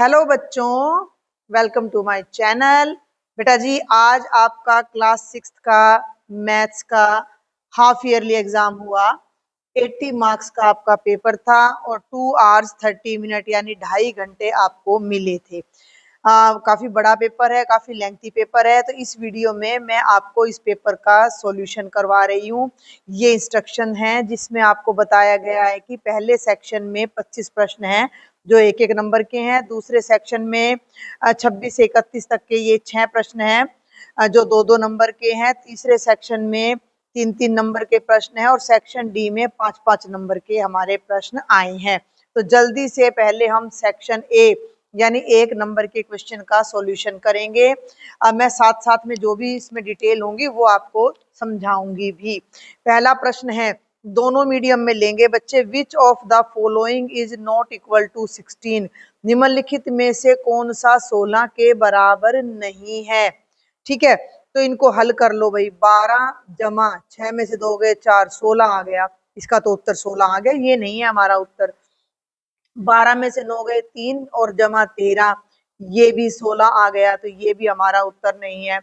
Hello बच्चों, welcome to my channel. बेटा जी, आज आपका क्लास 6 का मैथ्स का हाफ ईयरली एग्जाम हुआ। 80 मार्क्स का आपका पेपर था और 2 आवर्स 30 मिनट यानी 2.5 घंटे आपको मिले थे। काफी बड़ा पेपर है, काफी लेंथी पेपर है, तो इस वीडियो में मैं आपको इस पेपर का सॉल्यूशन करवा रही हूँ। ये इंस्ट्रक्शन है जिसमें आपको बताया गया है कि पहले सेक्शन में 25 प्रश्न हैं जो एक एक नंबर के हैं। दूसरे सेक्शन में 26 से 31 तक के ये 6 प्रश्न हैं जो 2-2 नंबर के हैं। तीसरे सेक्शन में 3-3 नंबर के प्रश्न हैं और सेक्शन डी में 5-5 नंबर के हमारे प्रश्न आए हैं। तो जल्दी से पहले हम सेक्शन ए यानी 1 नंबर के क्वेश्चन का सॉल्यूशन करेंगे। मैं साथ साथ में जो भी इसमें डिटेल होंगी वो आपको समझाऊंगी भी। पहला प्रश्न है, दोनों मीडियम में लेंगे बच्चे। Which of the following is not equal to 16? निम्नलिखित में से कौन सा 16 के बराबर नहीं है? ठीक है, तो इनको हल कर लो भाई। 12 जमा 6 में से 2 गए 4, 16 आ गया। इसका तो उत्तर 16 आ गया, ये नहीं है हमारा उत्तर। 12 में से 9 गए 3 और जमा 13, ये भी 16 आ गया, तो ये भी हमारा उत्तर नहीं है।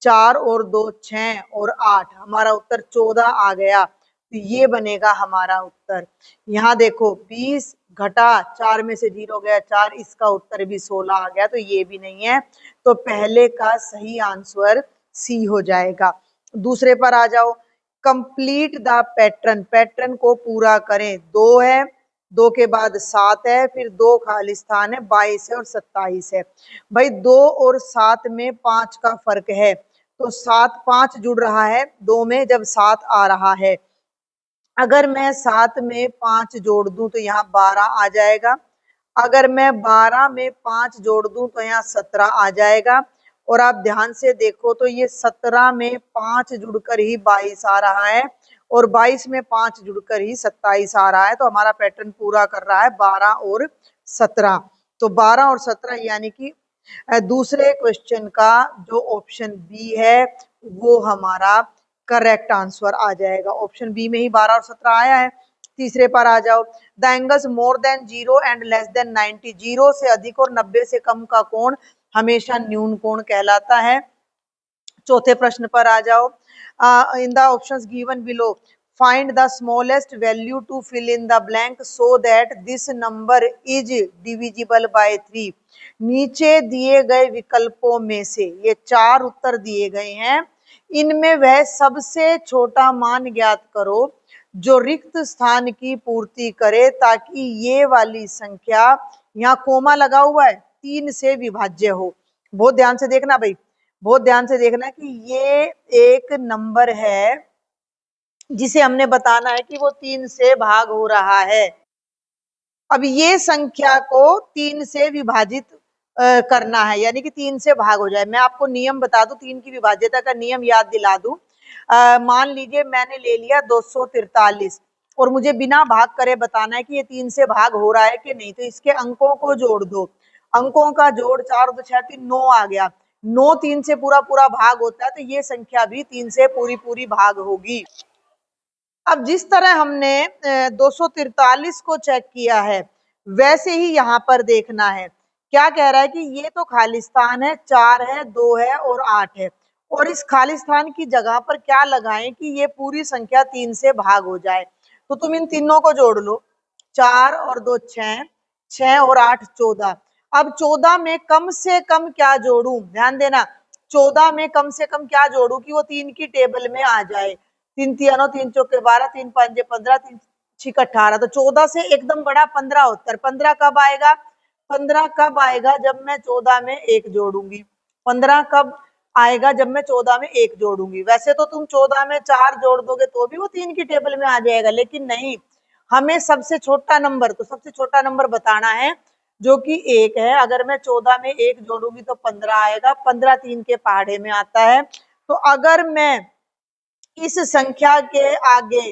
4 और 2 6 और 8, हमारा उत्तर 14 आ गया, तो ये बनेगा हमारा उत्तर। यहाँ देखो 20 घटा 4 में से 0 गया 4, इसका उत्तर भी 16 आ गया, तो ये भी नहीं है। तो पहले का सही आंसर सी हो जाएगा। दूसरे पर आ जाओ। कंप्लीट द पैटर्न, पैटर्न को पूरा करें। 2 है, 2 के बाद 7 है, फिर 2 खाली स्थान है, 22 है और 27 है। भाई 2 और 7 में 5 का फर्क है, तो 7 5 जुड़ रहा है 2 में जब 7 आ रहा है। अगर मैं 7 में 5 जोड़ दूं तो यहाँ 12 आ जाएगा। अगर मैं 12 में 5 जोड़ दूं तो यहाँ 17 आ जाएगा। और आप ध्यान से देखो तो ये 17 में 5 जुड़कर ही 22 आ रहा है और 22 में 5 जुड़कर ही 27 आ रहा है। तो हमारा पैटर्न पूरा कर रहा है 12 और 17। तो 12 और 17 यानी कि दूसरे क्वेश्चन का जो ऑप्शन बी है वो हमारा करेक्ट आंसर आ जाएगा। ऑप्शन बी में ही 12 और 17 आया है। तीसरे पर आ जाओ। The angles more than 0 and less than 90, 0 से अधिक और 90 से कम का कोण हमेशा न्यून कोण कहलाता है। चौथे प्रश्न पर आ जाओ। In the options given below find the smallest value to fill in the blank so that this number is divisible by 3। नीचे दिए गए विकल्पों में से ये 4 उत्तर दिए गए हैं, इनमें वह सबसे छोटा मान ज्ञात करो जो रिक्त स्थान की पूर्ति करे ताकि ये वाली संख्या, यहाँ कोमा लगा हुआ है, 3 से विभाज्य हो। बहुत ध्यान से देखना भाई, बहुत ध्यान से देखना कि ये एक नंबर है जिसे हमने बताना है कि वो 3 से भाग हो रहा है। अब ये संख्या को 3 से विभाजित करना है, यानी कि 3 से भाग हो जाए। मैं आपको नियम बता दूं, 3 की विभाज्यता का नियम याद दिला दूं। मान लीजिए मैंने ले लिया 243 और मुझे बिना भाग करे बताना है कि ये 3 से भाग हो रहा है कि नहीं। तो इसके अंकों को जोड़ दो। अंकों का जोड़ 4 2 6 3 9 आ गया। 9 3 से पूरा पूरा भाग होता है, तो ये संख्या भी 3 से पूरी पूरी भाग होगी। अब जिस तरह हमने 243 को चेक किया है वैसे ही यहाँ पर देखना है। क्या कह रहा है कि ये तो खालिस्तान है, 4 है, 2 है और 8 है, और इस खालिस्तान की जगह पर क्या लगाएं कि ये पूरी संख्या 3 से भाग हो जाए। तो तुम इन तीनों को जोड़ लो। 4 और 2 6, 6 और 8 14। अब 14 में कम से कम क्या जोड़ू, ध्यान देना। 14 में कम से कम क्या जोड़ू कि वो 3 की टेबल में आ जाए। 3 तियानो 3 चौके 12, 3 पंजे 15, 3 6 18। तो 14 से एकदम बड़ा 15 उत्तर। 15 कब आएगा? 15 कब आएगा? जब मैं 14 में 1 जोड़ूंगी। 15 कब आएगा? जब मैं 14 में 1 जोड़ूंगी। वैसे तो तुम 14 में 4 जोड़ दोगे तो भी वो 3 की टेबल में आ जाएगा, लेकिन नहीं, हमें सबसे छोटा नंबर, तो सबसे छोटा नंबर बताना है जो कि 1 है। अगर मैं 14 में 1 जोड़ूंगी तो 15 आएगा। 15 3 के पहाड़े में आता है। तो अगर मैं इस संख्या के आगे,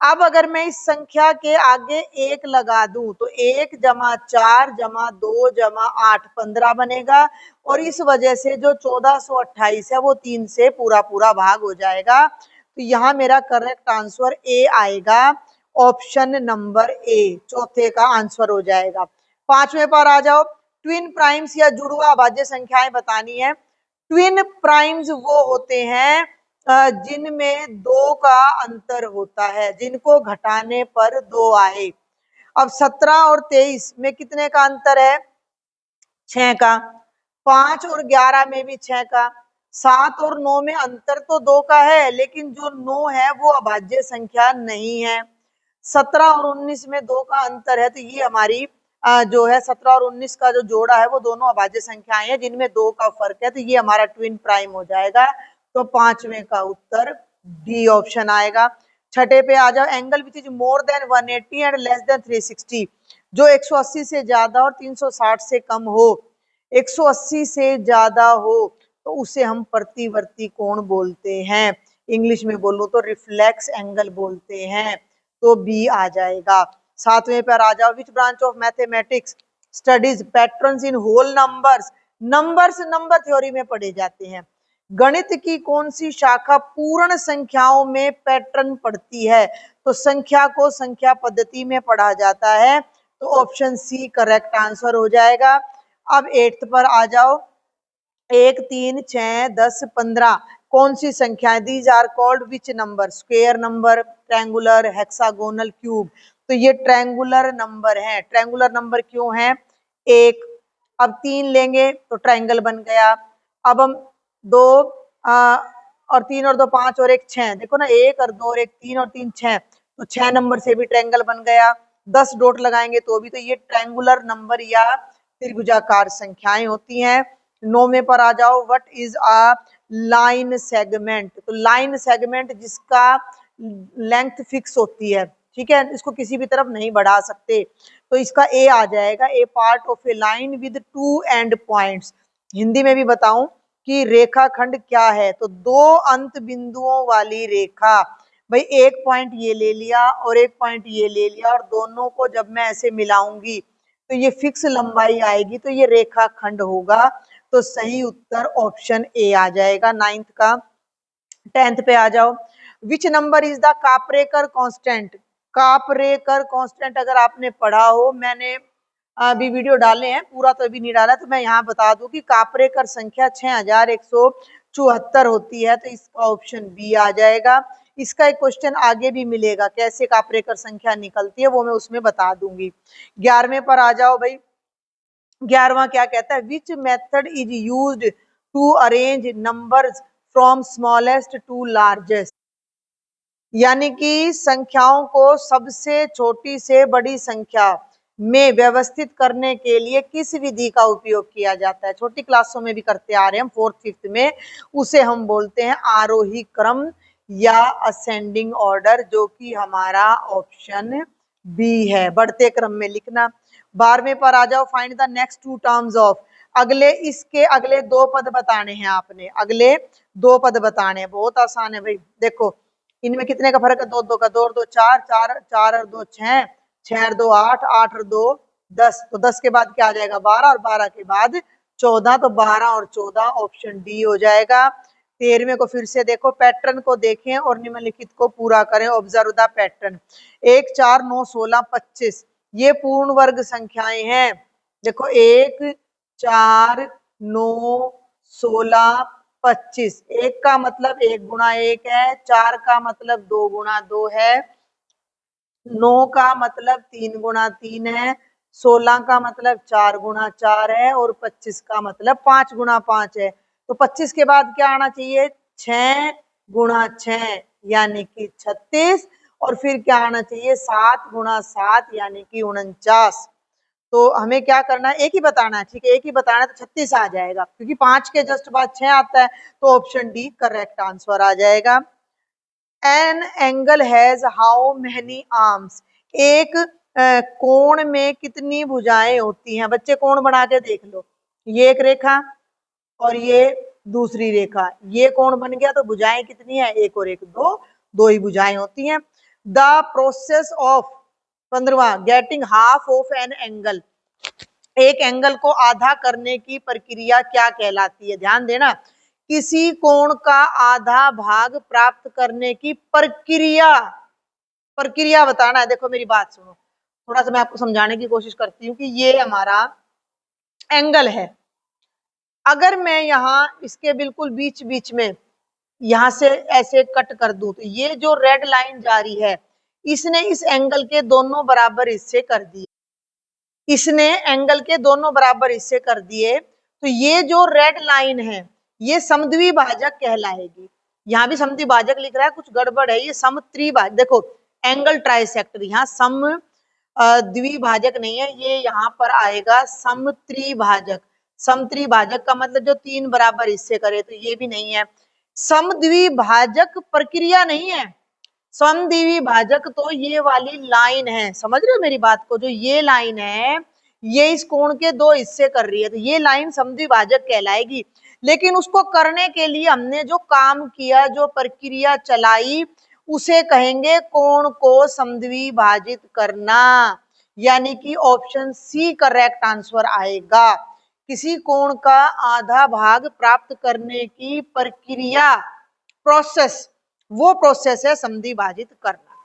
अब अगर मैं इस संख्या के आगे 1 लगा दूं तो 1 जमा 4 जमा 2 जमा 8 15 बनेगा, और इस वजह से जो 1428 है वो 3 से पूरा पूरा भाग हो जाएगा। तो यहाँ मेरा करेक्ट आंसर ए आएगा। ऑप्शन नंबर ए चौथे का आंसर हो जाएगा। 5वें पर आ जाओ, ट्विन प्राइम्स या जुड़वा अभाज्य संख्याएं बतानी है। ट्विन प्राइम्स वो होते हैं जिनमें 2 का अंतर होता है, जिनको घटाने पर 2 आए। अब 17 और 23 में कितने का अंतर है? 6 का। 5 और 11 में भी 6 का। 7 और 9 में अंतर तो 2 का है, लेकिन जो 9 है वो अभाज्य संख्या नहीं है। 17 और 19 में 2 का अंतर है, तो ये हमारी जो है 17 और 19 का जो जोड़ा है वो दोनों अभाज्य संख्याएं हैं जिनमें 2 का फर्क है, तो ये हमारा ट्विन प्राइम हो जाएगा। तो 5वें का उत्तर डी ऑप्शन आएगा। छठे पे आ जाओ, angle which is more than 180 and less than 360, जो 180 से ज्यादा और 360 से कम हो। 180 से ज्यादा हो तो उसे हम प्रतिवर्ती कोण बोलते हैं, इंग्लिश में बोलो तो रिफ्लेक्स एंगल बोलते हैं, तो बी आ जाएगा। 7वें पर आ जाओ, which branch of mathematics studies patterns in whole numbers. Numbers number theory में पढ़े जाते हैं। गणित की कौन सी शाखा पूर्ण संख्याओं में पैटर्न पढ़ती है? तो संख्या को संख्या पद्धति में पढ़ा जाता है, तो ऑप्शन सी करेक्ट आंसर हो जाएगा। अब 8th पर आ जाओ, 1 3 6 10 15 कौन सी संख्याएं? These are called which number? Square number, triangular, hexagonal, cube. तो ये ट्रायंगुलर नंबर है। ट्रायंगुलर नंबर क्यों है? 1, अब 3 लेंगे तो ट्रायंगल बन गया। अब हम 2 और 3 और 2 5 और 1 6, देखो ना 1 और 2 और 1 3 और 3 6, तो 6 नंबर से भी ट्रायंगल बन गया। 10 डॉट लगाएंगे तो भी, तो ये ट्रायंगुलर नंबर या त्रिभुजाकार संख्याएं होती हैं। 9वें पर आ जाओ, what is a line segment? तो लाइन सेगमेंट जिसका लेंथ फिक्स होती है, ठीक है, इसको किसी भी तरफ नहीं बढ़ा सकते, तो इसका ए आ जाएगा। A part of a line with 2 and points. Hindi में भी बताऊं कि रेखाखंड क्या है? तो 2 अंत बिंदुओं वाली रेखा। भाई एक पॉइंट ये ले लिया और एक पॉइंट ये ले लिया, और दोनों को जब मैं ऐसे मिलाऊंगी तो ये फिक्स लंबाई आएगी, तो ये रेखाखंड होगा। तो सही उत्तर ऑप्शन ए आ जाएगा 9th का। 10th पे आ जाओ, which number is the Kaprekar constant? Kaprekar constant अगर आपने पढ़ा हो, मैंने अभी वीडियो डाले हैं, पूरा तो अभी नहीं डाला, तो मैं यहाँ बता दूं कि कापरेकर संख्या 6174 होती है, तो इसका ऑप्शन बी आ जाएगा। इसका एक क्वेश्चन आगे भी मिलेगा, कैसे कापरेकर संख्या निकलती है वो मैं उसमें बता दूंगी। 11वें पर आ जाओ भाई, 11वां क्या कहता है? Which method is used to arrange numbers from smallest to largest? यानी कि संख्याओं को सबसे छोटी से बड़ी संख्या में व्यवस्थित करने के लिए किस विधि का उपयोग किया जाता है? छोटी क्लासों में भी करते आ रहे हैं हम, 4th 5th में, उसे हम बोलते हैं आरोही क्रम या असेंडिंग ऑर्डर, जो कि हमारा ऑप्शन बी है, बढ़ते क्रम में लिखना। 12वें पर आ जाओ, find the next 2 terms of. अगले इसके अगले 2 पद बताने हैं आपने, अगले 2 पद बताने हैं, बहुत आसान है भाई। देखो इनमें कितने का फर्क है? 2 2 का 2 और 2 4, 4 4 और 2 6, 6 और 2 8, 8 और 2 10, तो 10 के बाद क्या आ जाएगा? 12, और 12 के बाद 14, तो 12 और 14 ऑप्शन डी हो जाएगा। 13वें को फिर से देखो, पैटर्न को देखें और निम्नलिखित को पूरा करें। Observe the pattern. 1 4 9 16 25 ये पूर्ण वर्ग संख्याएं हैं। देखो 1 4 9 16 25, 1 का मतलब 1 गुणा 1 है, 4 का मतलब 2 गुणा 2 है, 9 का मतलब 3 गुणा 3 है, 16 का मतलब 4 गुणा 4 है, और 25 का मतलब 5 गुणा 5 है। तो 25 के बाद क्या आना चाहिए? 6 गुणा 6 यानी कि 36, और फिर क्या आना चाहिए? 7 गुणा 7 यानी कि 49। तो हमें क्या करना है? एक ही बताना है, ठीक है, एक ही बताना है, तो 36 आ जाएगा, क्योंकि 5 के जस्ट बाद 6 आता है, तो ऑप्शन डी करेक्ट आंसर आ जाएगा। An angle has how many arms? एक कोण में कितनी भुजाएं होती हैं? बच्चे कोण बना के देख लो, ये एक रेखा और ये दूसरी रेखा, ये कोण बन गया, तो भुजाएं कितनी है? 1 और 1 2, 2 ही भुजाएं होती हैं। द प्रोसेस ऑफ 15वां getting half of an angle, एक एंगल को आधा करने की प्रक्रिया क्या कहलाती है? ध्यान देना, किसी कोण का आधा भाग प्राप्त करने की प्रक्रिया, प्रक्रिया बताना है। देखो मेरी बात सुनो, थोड़ा सा मैं आपको समझाने की कोशिश करती हूँ कि ये हमारा एंगल है। अगर मैं यहाँ इसके बिल्कुल बीच बीच में यहां से ऐसे कट कर दूं तो ये जो रेड लाइन जा रही है इसने इस एंगल के दोनों बराबर हिस्से कर दिए, इसने एंगल के दोनों बराबर हिस्से कर दिए। तो ये जो रेड लाइन है ये समद्विभाजक कहलाएगी। यहाँ भी समद्विभाजक लिख रहा है, कुछ गड़बड़ है, ये समत्रिभाजक। देखो एंगल ट्राइसेक्टर, यहाँ सम द्विभाजक नहीं है, ये यहाँ पर आएगा समत्रिभाजक। समत्रिभाजक का मतलब जो तीन बराबर हिस्से करे, तो ये भी नहीं है। समद्विभाजक प्रक्रिया नहीं है, समद्विभाजक तो ये वाली लाइन है। समझ रहे हो मेरी बात को? जो ये लाइन है ये इस कोण के दो हिस्से कर रही है, तो ये लाइन समद्विभाजक कहलाएगी। लेकिन उसको करने के लिए हमने जो काम किया, जो प्रक्रिया चलाई, उसे कहेंगे कोण को समद्विभाजित करना। यानी कि ऑप्शन सी करेक्ट आंसर आएगा। किसी कोण का आधा भाग प्राप्त करने की प्रक्रिया, प्रोसेस, वो प्रोसेस है समद्विभाजित करना।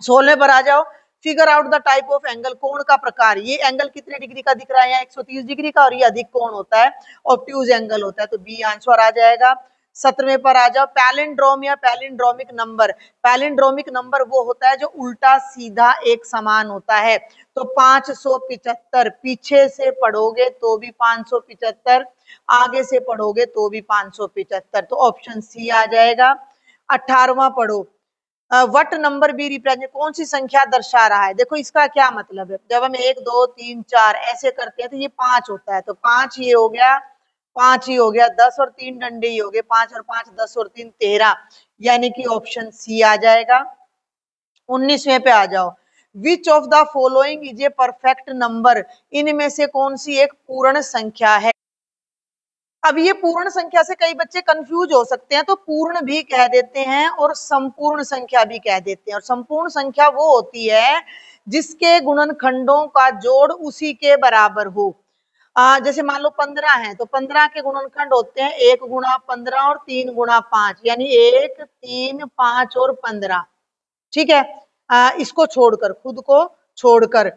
16 पर आ जाओ। Figure out the type of angle, कोण का प्रकार। ये एंगल कितने डिग्री का दिख रहा है? 130 डिग्री का, और ये अधिक कोण होता है, ऑब्ट्यूज एंगल होता है, तो बी आंसर आ जाएगा। 17वें पर आ जाओ। पैलिंड्रोम या पैलिंड्रोमिक नंबर। पैलिंड्रोमिक नंबर वो होता है जो उल्टा सीधा एक समान होता है। तो 575, पीछे से पढ़ोगे तो भी 575, आगे से पढ़ोगे तो भी 575, तो ऑप्शन सी आ जाएगा। 18वां पढ़ो। वट नंबर बी रिप्रेजेंट, कौन सी संख्या दर्शा रहा है? देखो इसका क्या मतलब है, जब हम 1 2 3 4 ऐसे करते हैं तो ये 5 होता है, तो 5 ये हो गया, 5 ही हो गया, 10 और 3 डंडे ही हो गए, 5 और 5 10 और 3 13, यानी कि ऑप्शन सी आ जाएगा। 19वें पे आ जाओ। विच of the following is a perfect number, इनमें से कौन सी एक पूर्ण संख्या है? अब ये पूर्ण संख्या से कई बच्चे कंफ्यूज हो सकते हैं, तो पूर्ण भी कह देते हैं और संपूर्ण संख्या भी कह देते हैं। और संपूर्ण संख्या वो होती है जिसके गुणनखंडों का जोड़ उसी के बराबर हो। जैसे मान लो 15 है, तो 15 के गुणनखंड होते हैं 1 गुणा 15 और 3 गुणा 5, यानी 1 3 5 और 15। ठीक है, इसको छोड़कर, खुद को छोड़कर,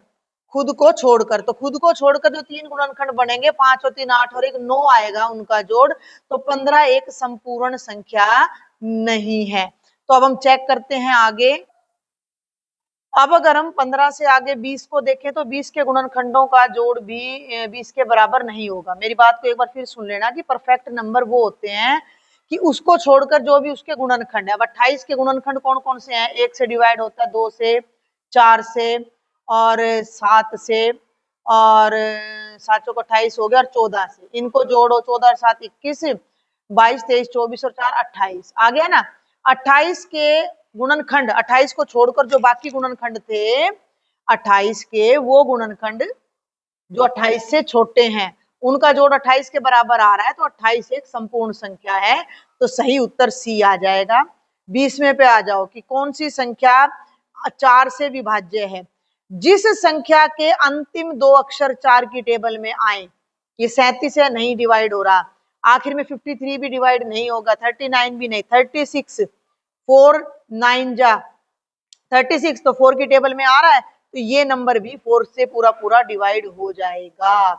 तो खुद को छोड़कर जो तीन गुणनखंड बनेंगे, 5 और 3 8 और 1 9 आएगा उनका जोड़, तो 15 एक संपूर्ण संख्या नहीं है। तो अब हम चेक करते हैं आगे। अब अगर हम 15 से आगे 20 को देखें तो 20 के गुणनखंडों का जोड़ भी 20 के बराबर नहीं होगा। मेरी बात को एक बार फिर सुन लेना कि परफेक्ट नंबर वो होते हैं कि उसको छोड़कर जो भी उसके गुणनखंड है। अब 28 के गुणनखंड कौन कौन से हैं? 1 से डिवाइड होता है, 2 से, 4 से और 7 से, और 7 चौक 28 हो गया, और 14 से। इनको जोड़ो, 14 और 7 21, 22 23 24 और 4 28 आ गया ना। 28 के गुणनखंड, 28 को छोड़कर जो बाकी गुणनखंड थे 28 के, वो गुणनखंड जो 28 से छोटे हैं उनका जोड़ 28 के बराबर आ रहा है, तो 28 एक संपूर्ण संख्या है, तो सही उत्तर सी आ जाएगा। 20वें पे आ जाओ कि कौन सी संख्या 4 से विभाज्य है? जिस संख्या के अंतिम दो अक्षर 4 की टेबल में आए, ये 37 है, नहीं डिवाइड हो रहा, आखिर में 53 भी डिवाइड नहीं होगा, 39 भी नहीं, 36, 4 9 जा 36, तो 4 की टेबल में आ रहा है, तो ये नंबर भी 4 से पूरा पूरा डिवाइड हो जाएगा।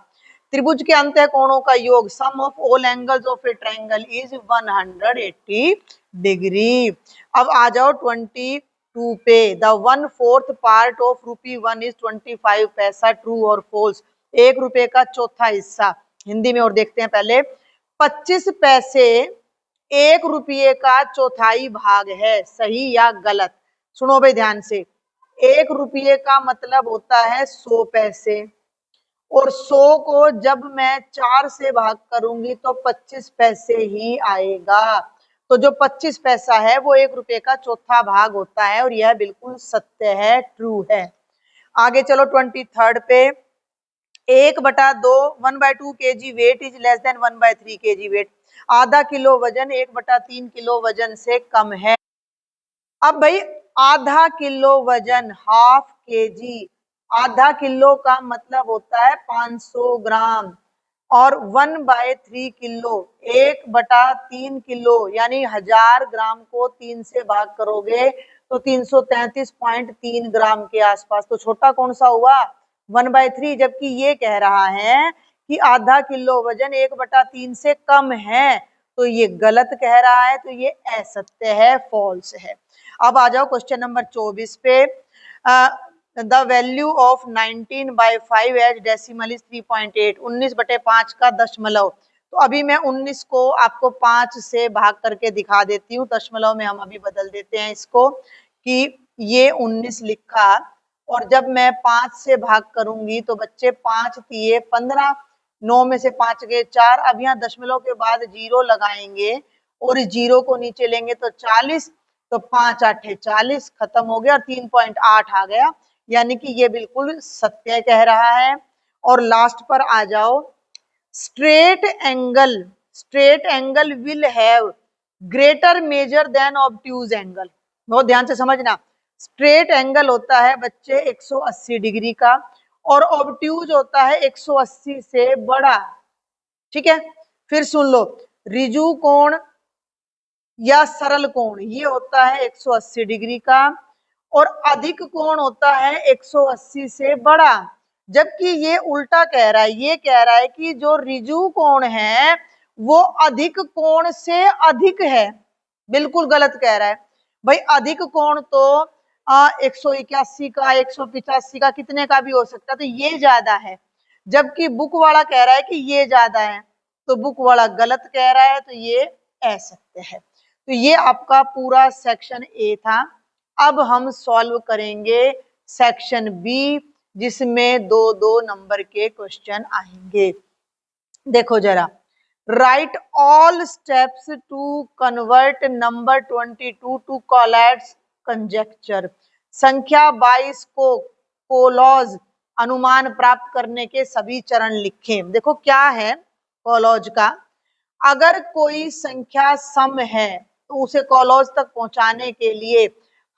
त्रिभुज के अंतः कोणों का योग, sum of all angles of a triangle is 180 degree. अब आ जाओ 22 पे। द 1/4 पार्ट ऑफ ₹1 इज 25 पैसा, ट्रू और फॉल्स? 1 रुपए का चौथा हिस्सा, हिंदी में और देखते हैं पहले। 25 पैसे 1 रुपये का चौथाई भाग है, सही या गलत? सुनो भाई ध्यान से। 1 रुपये का मतलब होता है 100 पैसे, और 100 को जब मैं 4 से भाग करूंगी तो 25 पैसे ही आएगा। तो जो 25 पैसा है वो 1 रुपये का चौथा भाग होता है, और यह बिल्कुल सत्य है, ट्रू है। आगे चलो 23 पे। 1/2 1/2 kg weight is less than 1/3 kg weight. आधा किलो वजन 1/3 किलो वजन से कम है। अब भाई आधा किलो वजन, हाफ केजी, आधा किलो का मतलब होता है 500 ग्राम, और 1/3 किलो 1/3 किलो यानी 1000 ग्राम को 3 से भाग करोगे तो 333.3 ग्राम के आसपास। तो छोटा कौन सा हुआ? 1/3। जबकि ये कह रहा है कि आधा किलो वजन 1/3 से कम है, तो ये गलत कह रहा है, तो ये असत्य है, फॉल्स है। अब आ जाओ क्वेश्चन नंबर 24 पे। The value of 19/5 as decimal is 3.8। 19/5 का दशमलव। तो अभी मैं 19 को आपको 5 से भाग करके दिखा देती हूँ। दशमलव में हम अभी बदल देते हैं इसको, कि ये 19 लिखा, और जब मैं 5 से भाग करूंगी तो बच्चे 5 तिये 15, 9 में से 5 गए 4। अब यहाँ दशमलव के बाद 0 लगाएंगे और इस 0 को नीचे लेंगे तो 40, तो 5 8 40, खत्म हो गया और 3.8 आ गया, यानी कि ये बिल्कुल सत्य कह रहा है। और लास्ट पर आ जाओ। Straight angle will have greater measure than obtuse angle. बहुत ध्यान से समझना। स्ट्रेट एंगल होता है बच्चे 180 डिग्री का, और ऑब्ट्यूज होता है 180 से बड़ा। ठीक है, फिर सुन लो। रिजु कोण या सरल कोण ये होता है 180 डिग्री का, और अधिक कोण होता है 180 से बड़ा। जबकि ये उल्टा कह रहा है, ये कह रहा है कि जो रिजु कोण है वो अधिक कोण से अधिक है। बिल्कुल गलत कह रहा है भाई। अधिक कोण तो 181 का, 185 का, कितने का भी हो सकता है, तो ये ज्यादा है। जबकि बुक वाला कह रहा है कि ये ज्यादा है, तो बुक वाला गलत कह रहा है, तो ये असत्य है। तो ये आपका पूरा सेक्शन ए था। अब हम सॉल्व करेंगे सेक्शन बी, जिसमें 2-2 नंबर के क्वेश्चन आएंगे। देखो जरा। Write all steps to convert number 22 to Collatz conjecture. संख्या 22 को कोलॉज अनुमान प्राप्त करने के सभी चरण लिखें। देखो क्या है कोलॉज का। अगर कोई संख्या सम है तो उसे कोलॉज तक पहुंचाने के लिए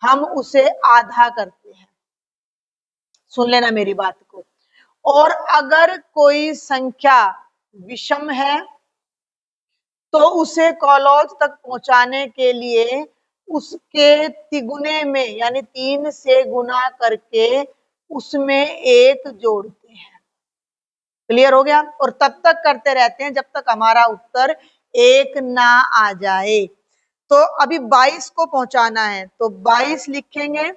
हम उसे आधा करते हैं। सुन लेना मेरी बात को। और अगर कोई संख्या विषम है तो उसे कोलॉज तक पहुंचाने के लिए उसके तिगुने में यानी 3 से गुना करके उसमें 1 जोड़ते हैं। क्लियर हो गया? और तब तक करते रहते हैं जब तक हमारा उत्तर 1 ना आ जाए। तो अभी 22 को पहुंचाना है, तो 22 लिखेंगे।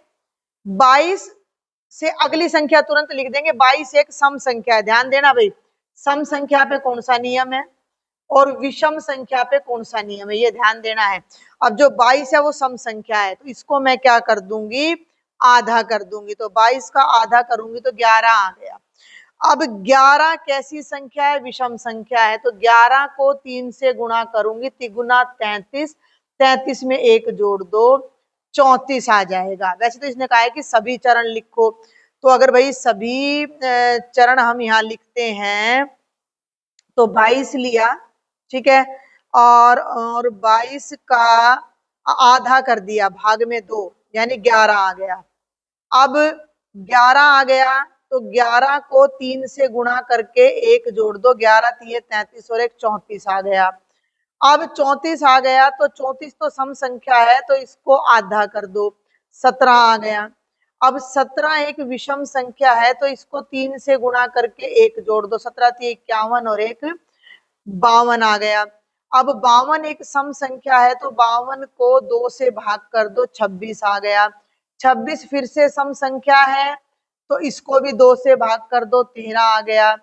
22 से अगली संख्या तुरंत लिख देंगे। 22 एक सम संख्या है, ध्यान देना भाई। सम संख्या पे कौन सा नियम है और विषम संख्या पे कौन सा नियम है, ये ध्यान देना है। अब जो 22 है वो सम संख्या है, तो इसको मैं क्या कर दूंगी? आधा कर दूंगी। तो 22 का आधा करूंगी तो 11 आ गया। अब 11 कैसी संख्या है? विषम संख्या है। तो 11 को 3 से गुणा करूंगी, तिगुना 33, 33 में 1 जोड़ दो, 34 आ जाएगा। वैसे तो इसने कहा है कि सभी चरण लिखो, तो अगर भाई सभी चरण हम यहाँ लिखते हैं तो 22 लिया, ठीक है, और 22 का आधा कर दिया, भाग में 2, यानी 11 आ गया। अब 11 आ गया तो 11 को 3 से गुणा करके 1 जोड़ दो, 11 तिये 33 और 1 34 आ गया। अब 34 आ गया तो 34 तो सम संख्या है, तो इसको आधा कर दो, 17 आ गया। अब 17 एक विषम संख्या है, तो इसको 3 से गुणा करके 1 जोड़ दो, 17 तिये 51 और 1 52 आ गया। अब 52 एक सम संख्या है, तो 52 को 2 से भाग कर दो, 26 आ गया। 26 फिर से सम संख्या है, तो इसको भी 2 से भाग कर दो, 13 आ गया।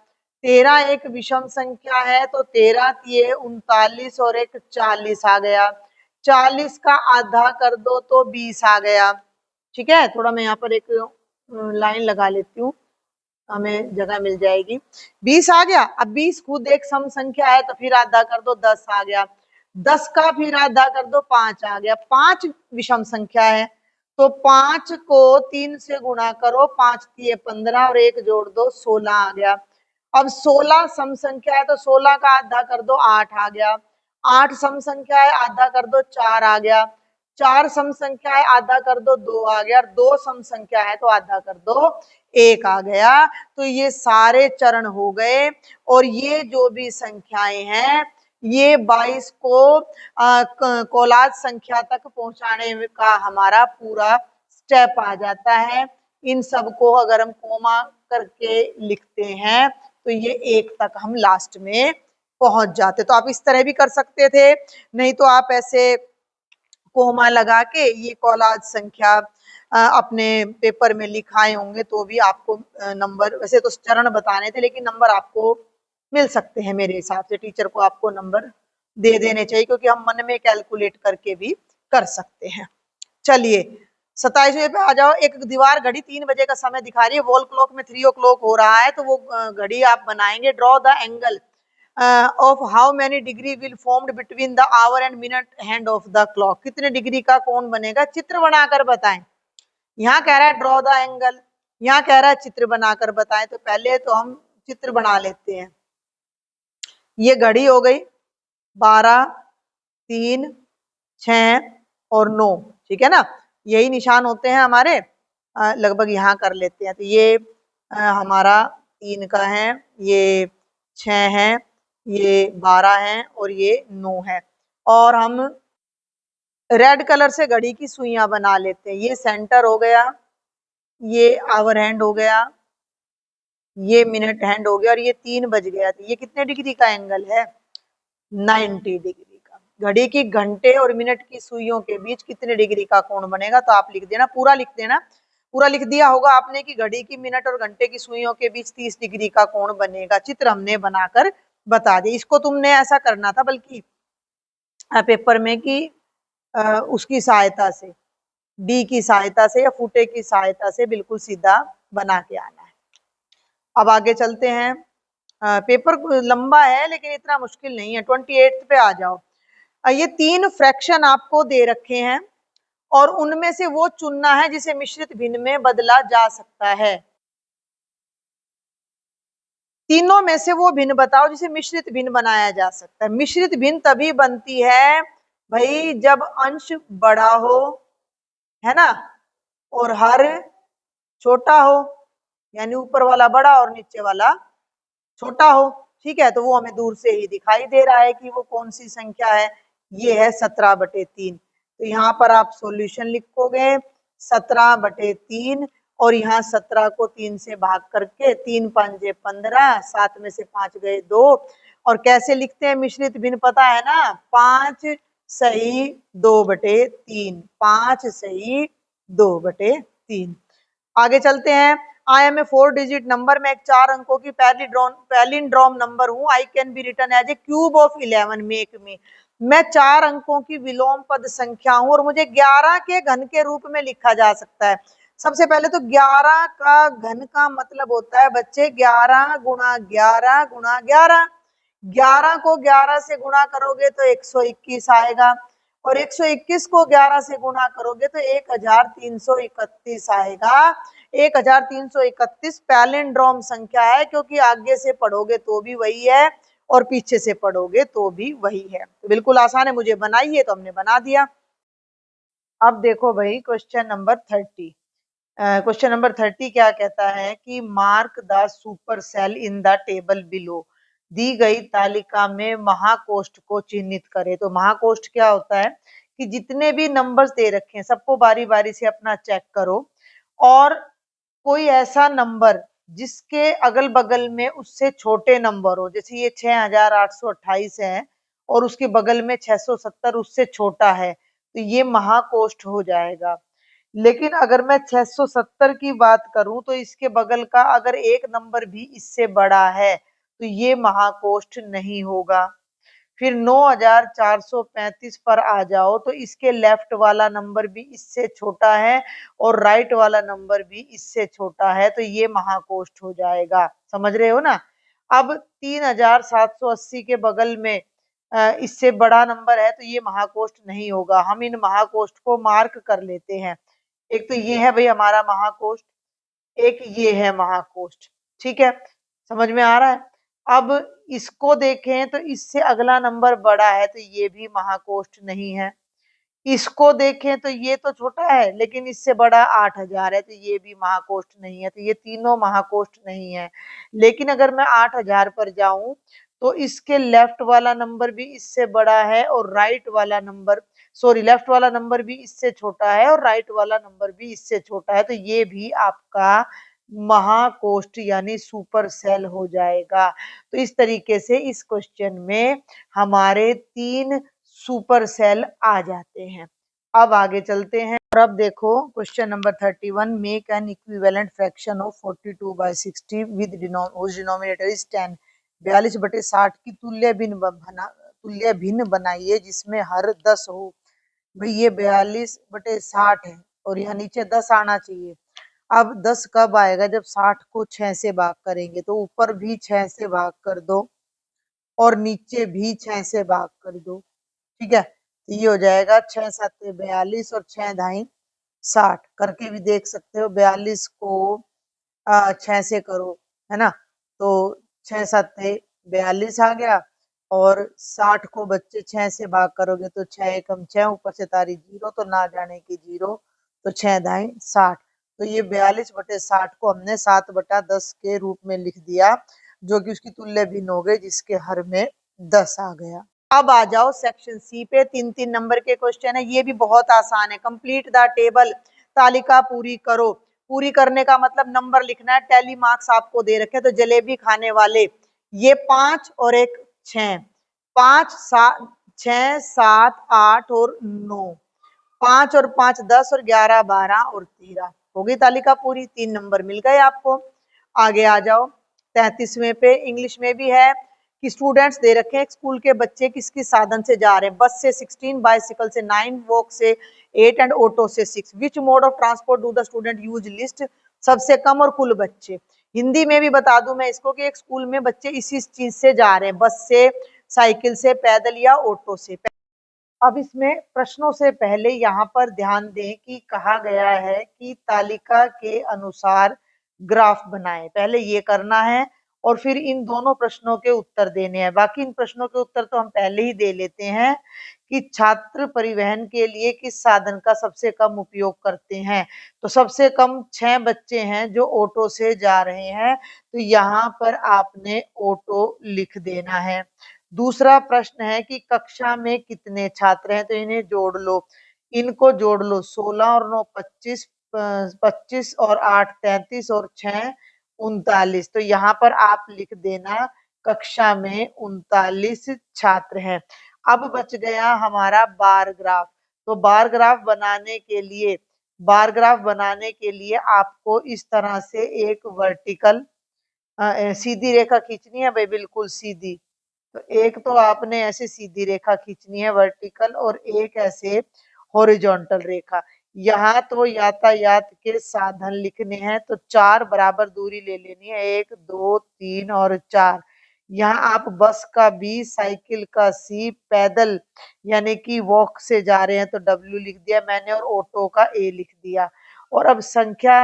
13 एक विषम संख्या है, तो 13 तिये 39 और 1 40 आ गया। 40 का आधा कर दो तो 20 आ गया। ठीक है, थोड़ा मैं यहाँ पर एक लाइन लगा लेती हूँ, हमें जगह मिल जाएगी। 20 आ गया। अब 20 खुद एक सम संख्या है, तो फिर आधा कर दो, 10 आ गया। 10 का फिर आधा कर दो, 5 आ गया। 5 विषम संख्या है, तो 5 को 3 से गुणा करो, 5 तिये 15 और 1 जोड़ दो, 16 आ गया। अब 16 सम संख्या है, तो 16 का आधा कर दो, 8 आ गया। 8 सम संख्या है, आधा कर दो, 4 आ गया। 4 सम संख्या है, आधा कर दो, 2 आ गया। 2 सम संख्या है, तो आधा कर दो, 1 आ गया। तो ये सारे चरण हो गए, और ये जो भी संख्याएं हैं ये 22 को कोलाज संख्या तक पहुंचाने का हमारा पूरा स्टेप आ जाता है। इन सबको अगर हम कोमा करके लिखते हैं तो ये 1 तक हम लास्ट में पहुंच जाते। तो आप इस तरह भी कर सकते थे, नहीं तो आप ऐसे कोमा लगा के ये कोलाज संख्या अपने पेपर में लिखाए होंगे तो भी आपको नंबर, वैसे तो चरण बताने थे लेकिन नंबर आपको मिल सकते हैं। मेरे हिसाब से टीचर को आपको नंबर दे देने चाहिए, क्योंकि हम मन में कैलकुलेट करके भी कर सकते हैं। चलिए 27वें पे आ जाओ। एक दीवार घड़ी 3 बजे का समय दिखा रही है, वॉल क्लॉक में 3 o'clock हो रहा है, तो वो घड़ी आप बनाएंगे। Draw the angle of how many degree will formed between the our and minute hand of the clock. कितने डिग्री का कोण बनेगा, चित्र बनाकर बताएं। यहाँ कह रहा है ड्रॉ द एंगल, यहाँ कह रहा है चित्र बनाकर बताएं। तो पहले तो हम चित्र बना लेते हैं। ये घड़ी हो गई 12, 3, 6 और 9, ठीक है ना, यही निशान होते हैं हमारे। लगभग यहाँ कर लेते हैं। तो ये हमारा 3 का है, ये 6 है, ये 12 है और ये 9 है। और हम रेड कलर से घड़ी की सुइयां बना लेते हैं। ये सेंटर हो गया, ये आवर हैंड हो गया, ये मिनट हैंड हो गया और ये 3 बज गया। तो ये कितने डिग्री का एंगल है, 90 डिग्री का। घड़ी की घंटे और मिनट की सुइयों के बीच कितने डिग्री का कोण बनेगा, तो आप लिख देना, पूरा लिख देना। पूरा लिख दिया होगा आपने कि घड़ी की मिनट और घंटे की सुइयों के बीच 30 डिग्री का कोण बनेगा। चित्र हमने बनाकर बता दिया। इसको तुमने ऐसा करना था बल्कि पेपर में कि उसकी सहायता से, डी की सहायता से या फुटे की सहायता से बिल्कुल सीधा बना के आना है। अब आगे चलते हैं। पेपर लंबा है लेकिन इतना मुश्किल नहीं है। 28 पे आ जाओ। ये 3 फ्रैक्शन आपको दे रखे हैं और उनमें से वो चुनना है जिसे मिश्रित भिन्न में बदला जा सकता है। तीनों में से वो भिन्न बताओ जिसे मिश्रित भिन्न बनाया जा सकता है। मिश्रित भिन्न तभी बनती है भाई जब अंश बड़ा हो, है ना, और हर छोटा हो, यानी ऊपर वाला बड़ा और नीचे वाला छोटा हो। ठीक है, तो वो हमें दूर से ही दिखाई दे रहा है कि वो कौन सी संख्या है। ये है 17/3। तो यहाँ पर आप सॉल्यूशन लिखोगे 17/3 और यहाँ 17 को 3 से भाग करके 3 पंजे 15, 7 में से 5 गए 2। और कैसे लिखते हैं मिश्रित भिन्न, पता है ना, 5 सही 2/3, 5 सही 2/3। आगे चलते हैं। I am a 4 digit number, मैं एक 4 अंकों की पैलिंड्रोम नंबर हूँ। I can be written as a cube of 11, make me. मैं 4 अंकों की विलोम पद संख्या हूँ और मुझे 11 के घन के रूप में लिखा जा सकता है। सबसे पहले तो 11 का घन का मतलब होता है बच्चे 11 गुणा 11 गुणा 11। 11 को 11 से गुणा करोगे तो 121 आएगा और 121 को 11 से गुणा करोगे तो 1331 आएगा। 1331 पैलिंड्रोम संख्या है, क्योंकि आगे से पढ़ोगे तो भी वही है और पीछे से पढ़ोगे तो भी वही है। तो बिल्कुल आसान है, मुझे बनाइए तो हमने बना दिया। अब देखो भाई क्वेश्चन नंबर 30। क्वेश्चन नंबर 30 क्या कहता है कि mark the super cell in the table below. दी गई तालिका में महाकोष्ठ को चिन्हित करें। तो महाकोष्ठ क्या होता है कि जितने भी नंबर्स दे रखे हैं सबको बारी बारी से अपना चेक करो और कोई ऐसा नंबर जिसके अगल बगल में उससे छोटे नंबर हो, जैसे ये 6828 है और उसके बगल में 670 उससे छोटा है, तो ये महाकोष्ठ हो जाएगा। लेकिन अगर मैं 670 की बात करूं तो इसके बगल का अगर एक नंबर भी इससे बड़ा है तो ये महाकोष्ठ नहीं होगा। फिर 9435 पर आ जाओ तो इसके लेफ्ट वाला नंबर भी इससे छोटा है और राइट वाला नंबर भी इससे छोटा है, तो ये महाकोष्ठ हो जाएगा। समझ रहे हो ना। अब 3780 के बगल में इससे बड़ा नंबर है तो ये महाकोष्ठ नहीं होगा। हम इन महाकोष्ठ को मार्क कर लेते हैं। एक तो ये है भाई हमारा महाकोष्ठ, एक ये है महाकोष्ठ। ठीक है, समझ में आ रहा है। अब इसको देखें तो इससे अगला नंबर बड़ा है तो ये भी महाकोष्ठ नहीं है। इसको देखें तो ये तो छोटा है लेकिन इससे बड़ा 8000 है तो ये भी महाकोष्ठ नहीं है। तो ये तीनों महाकोष्ठ नहीं है। लेकिन अगर मैं 8000 पर जाऊं तो इसके लेफ्ट वाला नंबर भी इससे बड़ा है और राइट वाला नंबर, सॉरी, लेफ्ट वाला नंबर भी इससे छोटा है और राइट वाला नंबर भी इससे छोटा है, तो ये भी आपका महाकोष्ठ यानी सुपर सेल हो जाएगा। तो इस तरीके से इस क्वेश्चन में हमारे 3 सुपर सेल आ जाते हैं। अब आगे चलते हैं और अब देखो question number 31, make an equivalent fraction of 42/60 with denominator is 10। 42/60 की तुल्य भिन्न बनाइए जिसमें हर 10 हो। भाई ये 42/60 है और यहाँ नीचे 10 आना चाहिए। अब 10 कब आएगा? जब 60 को 6 से भाग करेंगे, तो ऊपर भी 6 से भाग कर दो और नीचे भी 6 से भाग कर दो। ठीक है, तो ये हो जाएगा 6 7 42 और 6 ढाई 60 करके भी देख सकते हो। 42 को 6 से करो, है ना, तो 6 7 42 आ गया और 60 को बच्चे 6 से भाग करोगे तो 6 एकम 6, ऊपर से तारी 0 तो ना जाने की 0, तो 6 ढाई 60। तो ये 42/60 को हमने 7/10 के रूप में लिख दिया, जो कि उसकी तुल्य भिन्न हो गई, जिसके हर में 10 आ गया। अब आ जाओ सेक्शन सी पे, 3-3 नंबर के क्वेश्चन है, ये भी बहुत आसान है। कंप्लीट द टेबल, तालिका पूरी करो। पूरी करने का मतलब नंबर लिखना है। टैली मार्क्स आपको दे रखे, तो जलेबी खाने वाले ये 5 और एक 6, 5 7 6 7 8 और 9, 5 और 5 10 और 11 12 और 13 हो गई तालिका पूरी। 3 नंबर मिल गए आपको। आगे आ जाओ 33वें पे, इंग्लिश में भी है कि स्टूडेंट्स दे रखे हैं, स्कूल के बच्चे किस किस साधन से जा रहे हैं। बस से 16, बाइसिकल से 9, वॉक से 8 एंड ऑटो से 6। Which mode of transport do the student use? List सबसे कम और कुल बच्चे। हिंदी में भी बता दूं मैं इसको कि एक स्कूल में बच्चे इसी चीज से जा रहे हैं, बस से, साइकिल से, पैदल या ऑटो से। अब इसमें प्रश्नों से पहले यहाँ पर ध्यान दें कि कहा गया है कि तालिका के अनुसार ग्राफ बनाएं। पहले ये करना है और फिर इन दोनों प्रश्नों के उत्तर देने हैं। बाकी इन प्रश्नों के उत्तर तो हम पहले ही दे लेते हैं कि छात्र परिवहन के लिए किस साधन का सबसे कम उपयोग करते हैं। तो सबसे कम 6 बच्चे हैं जो ऑटो से जा रहे हैं, तो यहाँ पर आपने ऑटो लिख देना है। दूसरा प्रश्न है कि कक्षा में कितने छात्र हैं, तो इन्हें जोड़ लो। इनको जोड़ लो, 16 और 9 25, 25 और 8 33 और 6 39। तो यहाँ पर आप लिख देना कक्षा में 39 छात्र हैं। अब बच गया हमारा बार ग्राफ। तो बार ग्राफ बनाने के लिए आपको इस तरह से एक वर्टिकल सीधी रेखा खींचनी है भाई, बिल्कुल सीधी। तो एक तो आपने ऐसे सीधी रेखा खींचनी है वर्टिकल और एक ऐसे हॉरिजॉन्टल रेखा। यहाँ तो यातायात के साधन लिखने हैं, तो 4 बराबर दूरी ले लेनी है, 1 2 3 और 4। यहाँ आप बस का बी, साइकिल का सी, पैदल यानी कि वॉक से जा रहे हैं तो डब्ल्यू लिख दिया मैंने और ऑटो का ए लिख दिया। और अब संख्या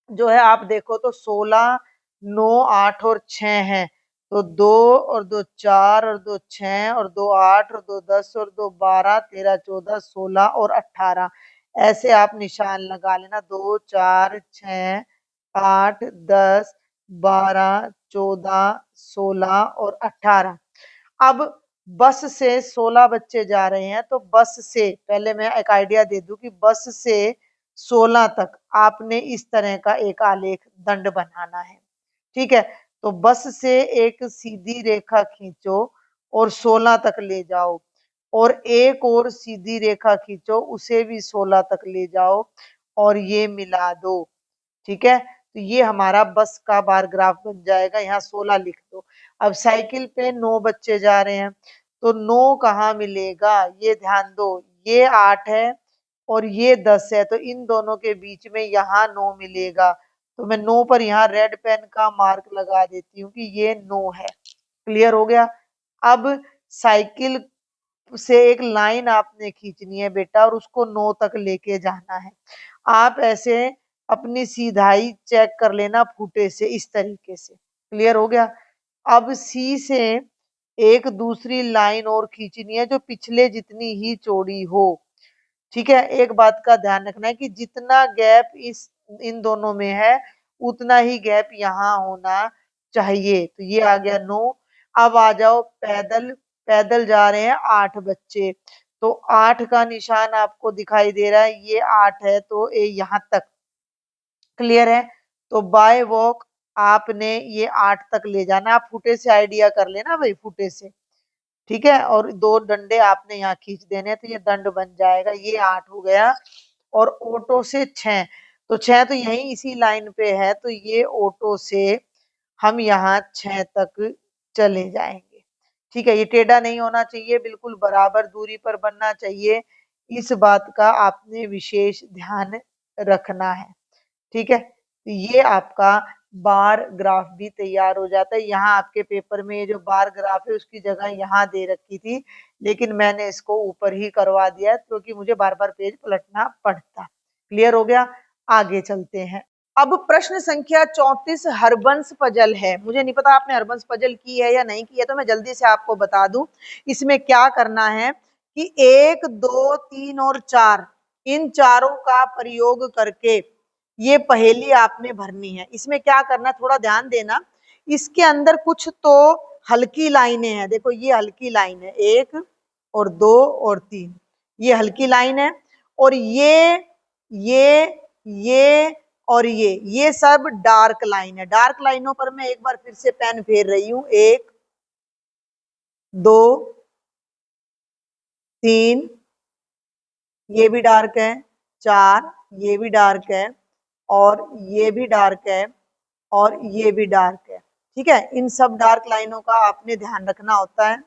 जो है आप देखो तो 16 9 8 और 6 हैं, तो 2 और 2 4 और 2 6 और 2 8 और 2 10 और 2 12 13 14 16 और 18 ऐसे आप निशान लगा लेना। 2 4 6 8 10 12 14 16 और 18। अब बस से 16 बच्चे जा रहे हैं, तो बस से पहले मैं एक आइडिया दे दूं कि बस से 16 तक आपने इस तरह का एक आलेख दंड बनाना है। ठीक है, तो बस से एक सीधी रेखा खींचो और 16 तक ले जाओ और एक और सीधी रेखा खींचो, उसे भी 16 तक ले जाओ और ये मिला दो। ठीक है, तो ये हमारा बस का बार ग्राफ बन जाएगा। यहाँ 16 लिख दो। अब साइकिल पे 9 बच्चे जा रहे हैं, तो 9 कहाँ मिलेगा? ये ध्यान दो, ये 8 है और ये 10 है, तो इन दोनों के बीच में यहाँ 9 मिलेगा। तो मैं 9 पर यहाँ रेड पेन का मार्क लगा देती हूँ कि ये 9 है। क्लियर हो गया? अब साइकिल से एक लाइन आपने खींचनी है बेटा और उसको 9 तक लेके जाना है। आप ऐसे अपनी सीधाई चेक कर लेना फुटे से, इस तरीके से। क्लियर हो गया? अब सी से एक दूसरी लाइन और खींचनी है जो पिछले जितनी ही चौड़ी हो। ठीक है, एक बात का ध्यान रखना है कि जितना गैप इन दोनों में है उतना ही गैप यहाँ होना चाहिए। तो ये आ गया 9। अब आ जाओ पैदल, पैदल जा रहे हैं 8 बच्चे, तो 8 का निशान आपको दिखाई दे रहा है, ये 8 है तो ये यहाँ तक क्लियर है। तो बाय वॉक आपने ये 8 तक ले जाना। आप फुटे से आइडिया कर लेना भाई, फुटे से, ठीक है। और 2 डंडे आपने यहाँ खींच देने, तो ये दंड बन जाएगा, ये 8 हो गया। और ऑटो से 6, तो 6 तो यही इसी लाइन पे है, तो ये ऑटो से हम यहाँ 6 तक चले जाएंगे, ठीक है। ये टेढ़ा नहीं होना चाहिए, बिल्कुल बराबर दूरी पर बनना चाहिए, इस बात का आपने विशेष ध्यान रखना है, ठीक है। तो ये आपका बार ग्राफ भी तैयार हो जाता है। यहाँ आपके पेपर में ये जो बार ग्राफ है उसकी जगह यहाँ दे रखी थी, लेकिन मैंने इसको ऊपर ही करवा दिया क्योंकि मुझे बार बार पेज पलटना पड़ता। क्लियर हो गया, आगे चलते हैं। अब प्रश्न संख्या 34 हरबंस पजल है। मुझे नहीं पता आपने हरबंस पजल की है या नहीं की है, तो मैं जल्दी से आपको बता दूं। इसमें क्या करना है कि 1, 2, 3 और 4, इन चारों का प्रयोग करके ये पहेली आपने भरनी है। इसमें क्या करना, थोड़ा ध्यान देना, इसके अंदर कुछ तो हल्की लाइनें हैं। देखो ये हल्की लाइन है, 1 और 2 और 3, ये हल्की लाइन है। और ये और ये सब डार्क लाइन है। डार्क लाइनों पर मैं एक बार फिर से पेन फेर रही हूं, 1, 2, 3, ये भी डार्क है, 4, ये भी डार्क है, और ये भी डार्क है, और ये भी डार्क है, ठीक है। इन सब डार्क लाइनों का आपने ध्यान रखना होता है,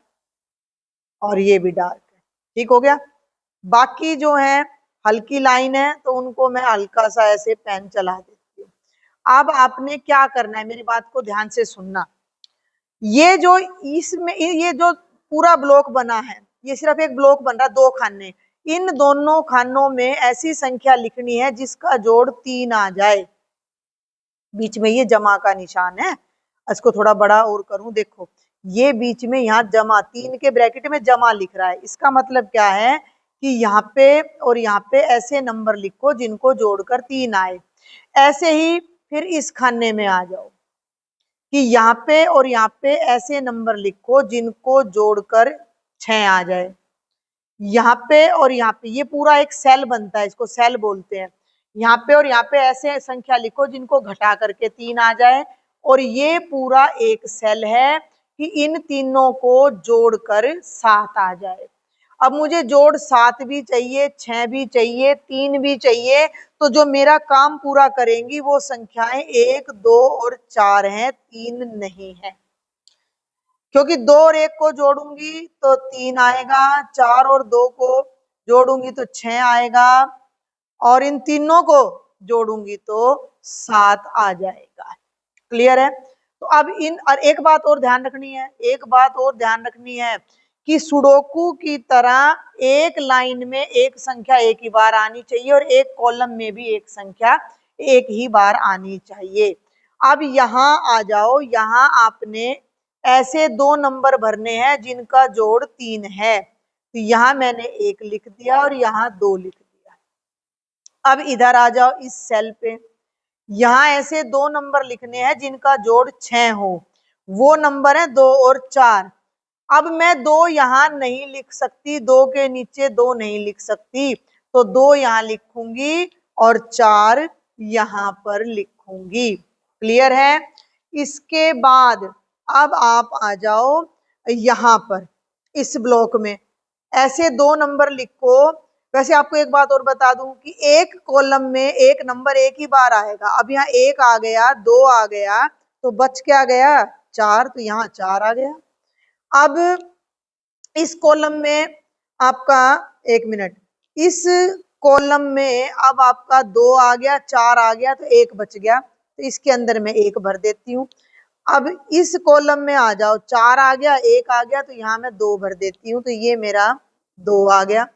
और ये भी डार्क है, ठीक हो गया। बाकी जो है हल्की लाइन है, तो उनको मैं हल्का सा ऐसे पेन चला देती हूँ। अब आपने क्या करना है, मेरी बात को ध्यान से सुनना। ये जो इसमें ये जो पूरा ब्लॉक बना है, ये सिर्फ एक ब्लॉक बन रहा है, 2 खाने। इन दोनों खानों में ऐसी संख्या लिखनी है जिसका जोड़ 3 आ जाए। बीच में ये जमा का निशान है, इसको थोड़ा बड़ा और करूं, देखो ये बीच में यहाँ जमा, 3 के ब्रैकेट में जमा लिख रहा है। इसका मतलब क्या है कि यहाँ पे और यहाँ पे ऐसे नंबर लिखो जिनको जोड़कर 3 आए। ऐसे ही फिर इस खाने में आ जाओ कि यहाँ पे और यहाँ पे ऐसे नंबर लिखो जिनको जोड़कर 6 आ जाए। यहाँ पे और यहाँ पे ये पूरा एक सेल बनता है, इसको सेल बोलते हैं। यहाँ पे और यहाँ पे ऐसे संख्या लिखो जिनको घटा करके 3 आ जाए, और ये पूरा एक सेल है कि इन तीनों को जोड़कर 7 आ जाए। अब मुझे जोड़ 7 भी चाहिए, 6 भी चाहिए, 3 भी चाहिए, तो जो मेरा काम पूरा करेंगी वो संख्याएं 1, 2 और 4 हैं, 3 नहीं है। क्योंकि 2 और 1 को जोड़ूंगी तो 3 आएगा, 4 और 2 को जोड़ूंगी तो 6 आएगा, और इन तीनों को जोड़ूंगी तो 7 आ जाएगा। क्लियर है। तो अब इन, और एक बात और ध्यान रखनी है, एक बात और ध्यान रखनी है कि सुडोकू की तरह एक लाइन में एक संख्या एक ही बार आनी चाहिए, और एक कॉलम में भी एक संख्या एक ही बार आनी चाहिए। अब यहाँ आ जाओ, यहाँ आपने ऐसे 2 नंबर भरने हैं जिनका जोड़ 3 है, तो यहाँ मैंने 1 लिख दिया और यहाँ 2 लिख दिया। अब इधर आ जाओ इस सेल पे, यहाँ ऐसे 2 नंबर लिखने हैं जिनका जोड़ 6 हो, वो नंबर है 2 और 4। अब मैं 2 यहाँ नहीं लिख सकती, 2 के नीचे 2 नहीं लिख सकती, तो 2 यहाँ लिखूंगी और 4 यहाँ पर लिखूंगी। क्लियर है। इसके बाद अब आप आ जाओ यहाँ पर इस ब्लॉक में, ऐसे 2 नंबर लिखो। वैसे आपको एक बात और बता दूं कि एक कॉलम में एक नंबर एक ही बार आएगा। अब यहाँ 1 आ गया, 2 आ गया, तो बच क्या गया, 4, तो यहाँ 4 आ गया। अब इस कॉलम में आपका, एक मिनट, इस कॉलम में अब आपका 2 आ गया, 4 आ गया, तो 1 बच गया, तो इसके अंदर मैं 1 भर देती हूँ। अब इस कॉलम में आ जाओ, 4 आ गया, 1 आ गया, तो यहाँ मैं 2 भर देती हूँ, तो ये मेरा 2 आ गया।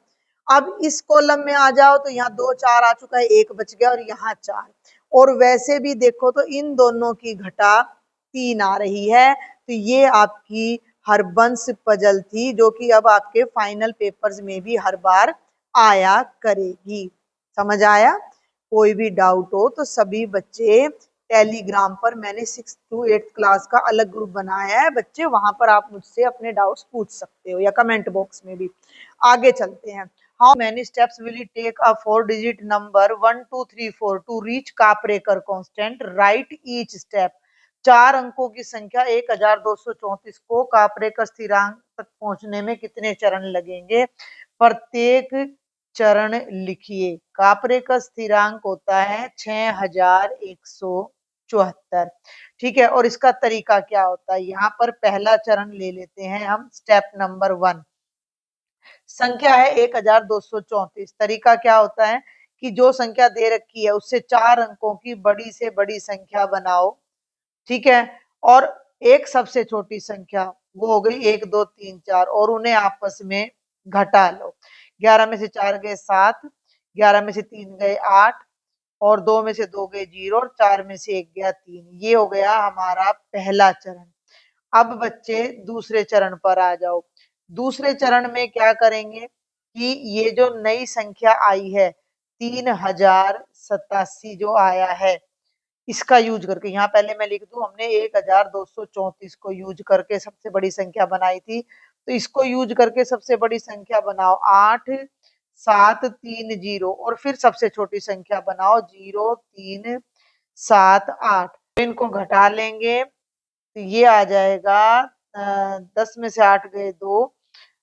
अब इस कॉलम में आ जाओ, तो यहाँ 2, 4 आ चुका है, 1 बच गया, और यहाँ 4। और वैसे भी देखो तो इन दोनों की घटा 3 आ रही है। तो ये आपकी हरबंस पजल थी, जो कि अब आपके फाइनल पेपर्स में भी हर बार आया करेगी। समझ आया। कोई भी डाउट हो तो सभी बच्चे टेलीग्राम पर मैंने 6th to 8th क्लास का अलग ग्रुप बनाया है बच्चे, वहां पर आप मुझसे अपने डाउट्स पूछ सकते हो या कमेंट बॉक्स में भी। आगे चलते हैं। How many steps will it take a 4 digit number 1 2 3 4 to reach Kaprekar constant, right each step. 4 अंकों की संख्या 1234 को कापरेकर स्थिरांक तक पहुंचने में कितने चरण लगेंगे? प्रत्येक चरण लिखिए। कापरेकर स्थिरांक होता है 6174। ठीक है, और इसका तरीका क्या होता है? यहाँ पर पहला चरण ले लेते हैं हम, स्टेप नंबर 1। संख्या है 1234। तरीका क्या होता है कि जो संख्या दे रखी है उससे 4 अंकों की बड़ी से बड़ी संख्या बनाओ। ठीक है, और एक सबसे छोटी संख्या वो हो गई 1 2 3 4 और उन्हें आपस में घटा लो। 11 में से 4 गए 7, 11 में से 3 गए 8 और 2 में से 2 गए 0 और 4 में से 1 गया 3। ये हो गया हमारा पहला चरण। अब बच्चे दूसरे चरण पर आ जाओ। दूसरे चरण में क्या करेंगे कि ये जो नई संख्या आई है 3087 जो आया है, इसका यूज करके, यहाँ पहले मैं लिख दूं, हमने 1234 को यूज करके सबसे बड़ी संख्या बनाई थी, तो इसको यूज करके सबसे बड़ी संख्या बनाओ 8730 और फिर सबसे छोटी संख्या बनाओ 0378। इनको घटा लेंगे तो ये आ जाएगा 10 में से 8 गए 2,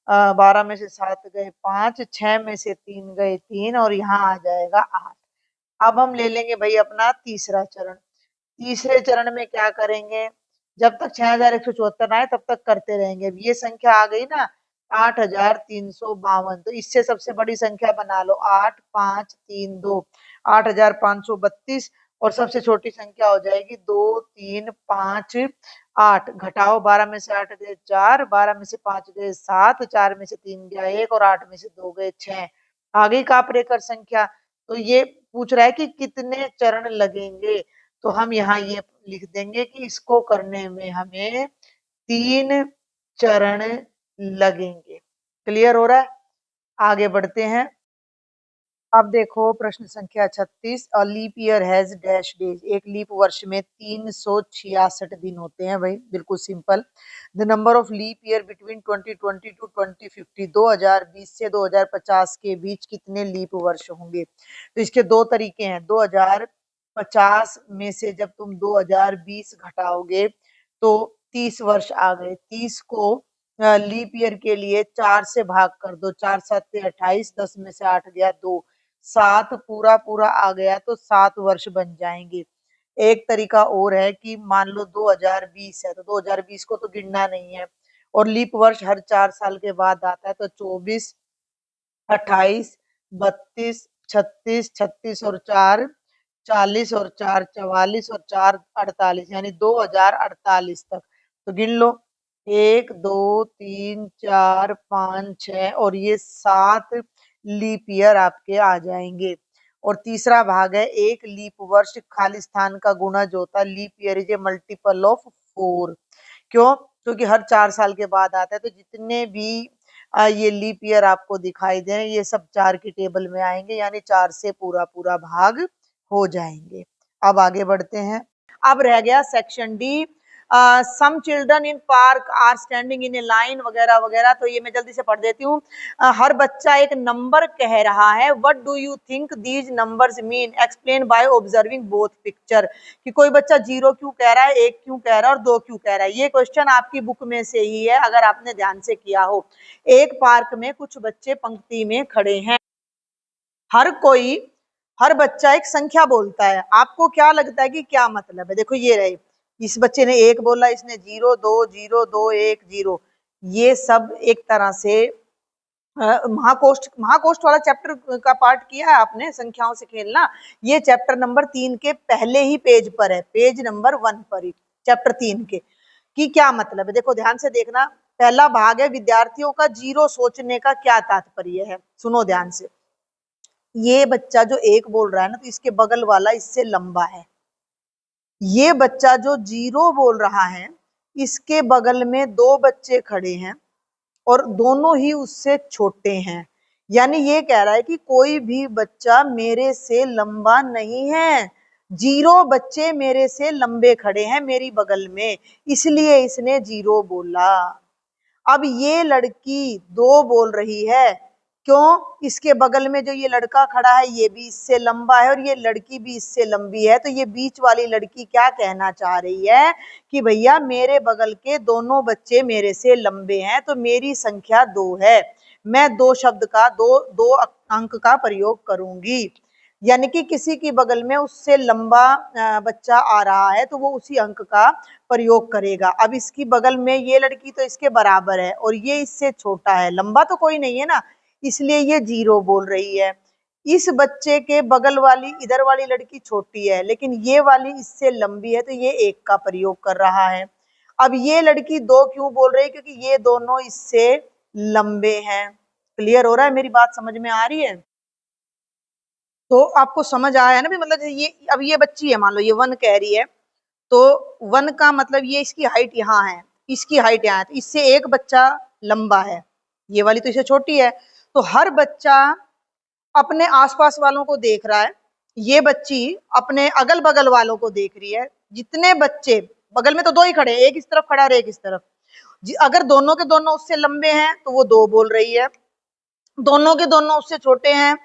12 में से 7 गए 5, 6 में से 3 गए 3 और यहाँ आ जाएगा 8। अब हम ले लेंगे भाई अपना तीसरा चरण। तीसरे चरण में क्या करेंगे? जब तक 6174 आए तब तक करते रहेंगे। अब ये संख्या आ गई ना 8352, तो इससे सबसे बड़ी संख्या बना लो 8532, 8532 और सबसे छोटी संख्या हो जाएगी 2358। घटाओ, 12 में से 8 गए 4, 12 में से 5 गए 7, 4 में से 3 गया 1 और 8 में से 2 गए 6। आ गई कापरेकर संख्या। तो ये पूछ रहा है कि कितने चरण लगेंगे, तो हम यहाँ ये लिख देंगे कि इसको करने में हमें 3 चरण लगेंगे। क्लियर हो रहा है? आगे बढ़ते हैं। अब देखो प्रश्न संख्या 36। A leap year has dash days. एक लीप वर्ष में 366 दिन होते हैं भाई, बिल्कुल simple. The number of leap year between 2020 to 2050। 2020 से 2050 के बीच कितने लीप वर्ष होंगे? तो इसके दो तरीके हैं। 2050 में से जब तुम 2020 घटाओगे तो 30 वर्ष आ गए। 30 को लीप ईयर के लिए 4 से भाग कर दो, 4 7 28, 10 में से 8 गया 2, 7 पूरा पूरा आ गया तो 7 वर्ष बन जाएंगे। एक तरीका और है कि मान लो 2020 है तो 2020 को तो गिनना नहीं है और लीप वर्ष हर 4 साल के बाद आता है, तो 24, 28, 32, 36, 36 और 4 40 और 4 44 और 4 48, यानी 2048 तक। तो गिन लो 1 2 3 4 5 6 और ये 7 लीप ईयर आपके आ जाएंगे। और तीसरा भाग है एक लीप वर्ष खाली स्थान का गुणा जो होता है। Leap year is a multiple of 4। क्यों? क्योंकि हर 4 साल के बाद आता है, तो जितने भी ये लीप ईयर आपको दिखाई दे रहे हैं ये सब 4 की टेबल में आएंगे, यानी 4 से पूरा पूरा भाग हो जाएंगे। अब आगे बढ़ते हैं। अब रह गया section D. Some children in park are standing in a line वगैरह वगैरह, तो ये मैं जल्दी से पढ़ देती हूँ। हर बच्चा एक नंबर कह रहा है। What do you think these numbers mean? Explain by observing both picture. कि कोई बच्चा 0 क्यों कह रहा है, 1 क्यों कह रहा है और 2 क्यों कह रहा है। ये क्वेश्चन आपकी बुक में से ही है अगर आपने ध्यान से किया हो। एक पार्क में कुछ बच्चे पंक्ति में खड़े हैं। हर बच्चा एक संख्या बोलता है। आपको क्या लगता है कि क्या मतलब है? देखो ये रहे, इस बच्चे ने 1 बोला, इसने 0 2 0 2 1 0। ये सब एक तरह से महाकोष्ठ वाला चैप्टर का पार्ट किया है आपने, संख्याओं से खेलना। ये चैप्टर नंबर 3 के पहले ही पेज पर है, पेज नंबर 1 पर ही, चैप्टर 3 के। कि क्या मतलब है? देखो ध्यान से देखना। पहला भाग है विद्यार्थियों का 0 सोचने का क्या तात्पर्य है। सुनो ध्यान से। ये बच्चा जो 1 बोल रहा है ना, तो इसके बगल वाला इससे लंबा है। ये बच्चा जो 0 बोल रहा है, इसके बगल में 2 बच्चे खड़े हैं और दोनों ही उससे छोटे हैं। यानी ये कह रहा है कि कोई भी बच्चा मेरे से लंबा नहीं है। 0 बच्चे मेरे से लंबे खड़े हैं मेरी बगल में, इसलिए इसने 0 बोला। अब ये लड़की 2 बोल रही है, क्यों? इसके बगल में जो ये लड़का खड़ा है ये भी इससे लंबा है और ये लड़की भी इससे लंबी है, तो ये बीच वाली लड़की क्या कहना चाह रही है कि भैया मेरे बगल के दोनों बच्चे मेरे से लंबे हैं, तो मेरी संख्या 2 है। मैं 2 शब्द का दो अंक का प्रयोग करूंगी, यानी कि किसी की बगल में उससे लंबा बच्चा आ रहा है तो वो उसी अंक का प्रयोग करेगा। अब इसकी बगल में ये लड़की तो इसके बराबर है और ये इससे छोटा है, लंबा तो कोई नहीं है ना, इसलिए ये 0 बोल रही है। इस बच्चे के बगल वाली इधर वाली लड़की छोटी है, लेकिन ये वाली इससे लंबी है, तो ये 1 का प्रयोग कर रहा है। अब ये लड़की 2 क्यों बोल रही है? क्योंकि ये दोनों इससे लंबे हैं। क्लियर हो रहा है? मेरी बात समझ में आ रही है? तो आपको समझ आया ना भी, मतलब ये अब ये बच्ची है, मान लो ये 1 कह रही है, तो 1 का मतलब ये इसकी हाइट यहाँ है, इसकी हाइट यहाँ है, तो इससे एक बच्चा लंबा है, ये वाली तो इससे छोटी है। तो हर बच्चा अपने आसपास वालों को देख रहा है, ये बच्ची अपने अगल बगल वालों को देख रही है। जितने बच्चे बगल में तो 2 ही खड़े हैं, एक इस तरफ खड़ा है एक इस तरफ, अगर दोनों के दोनों उससे लंबे हैं तो वो 2 बोल रही है, दोनों के दोनों उससे छोटे हैं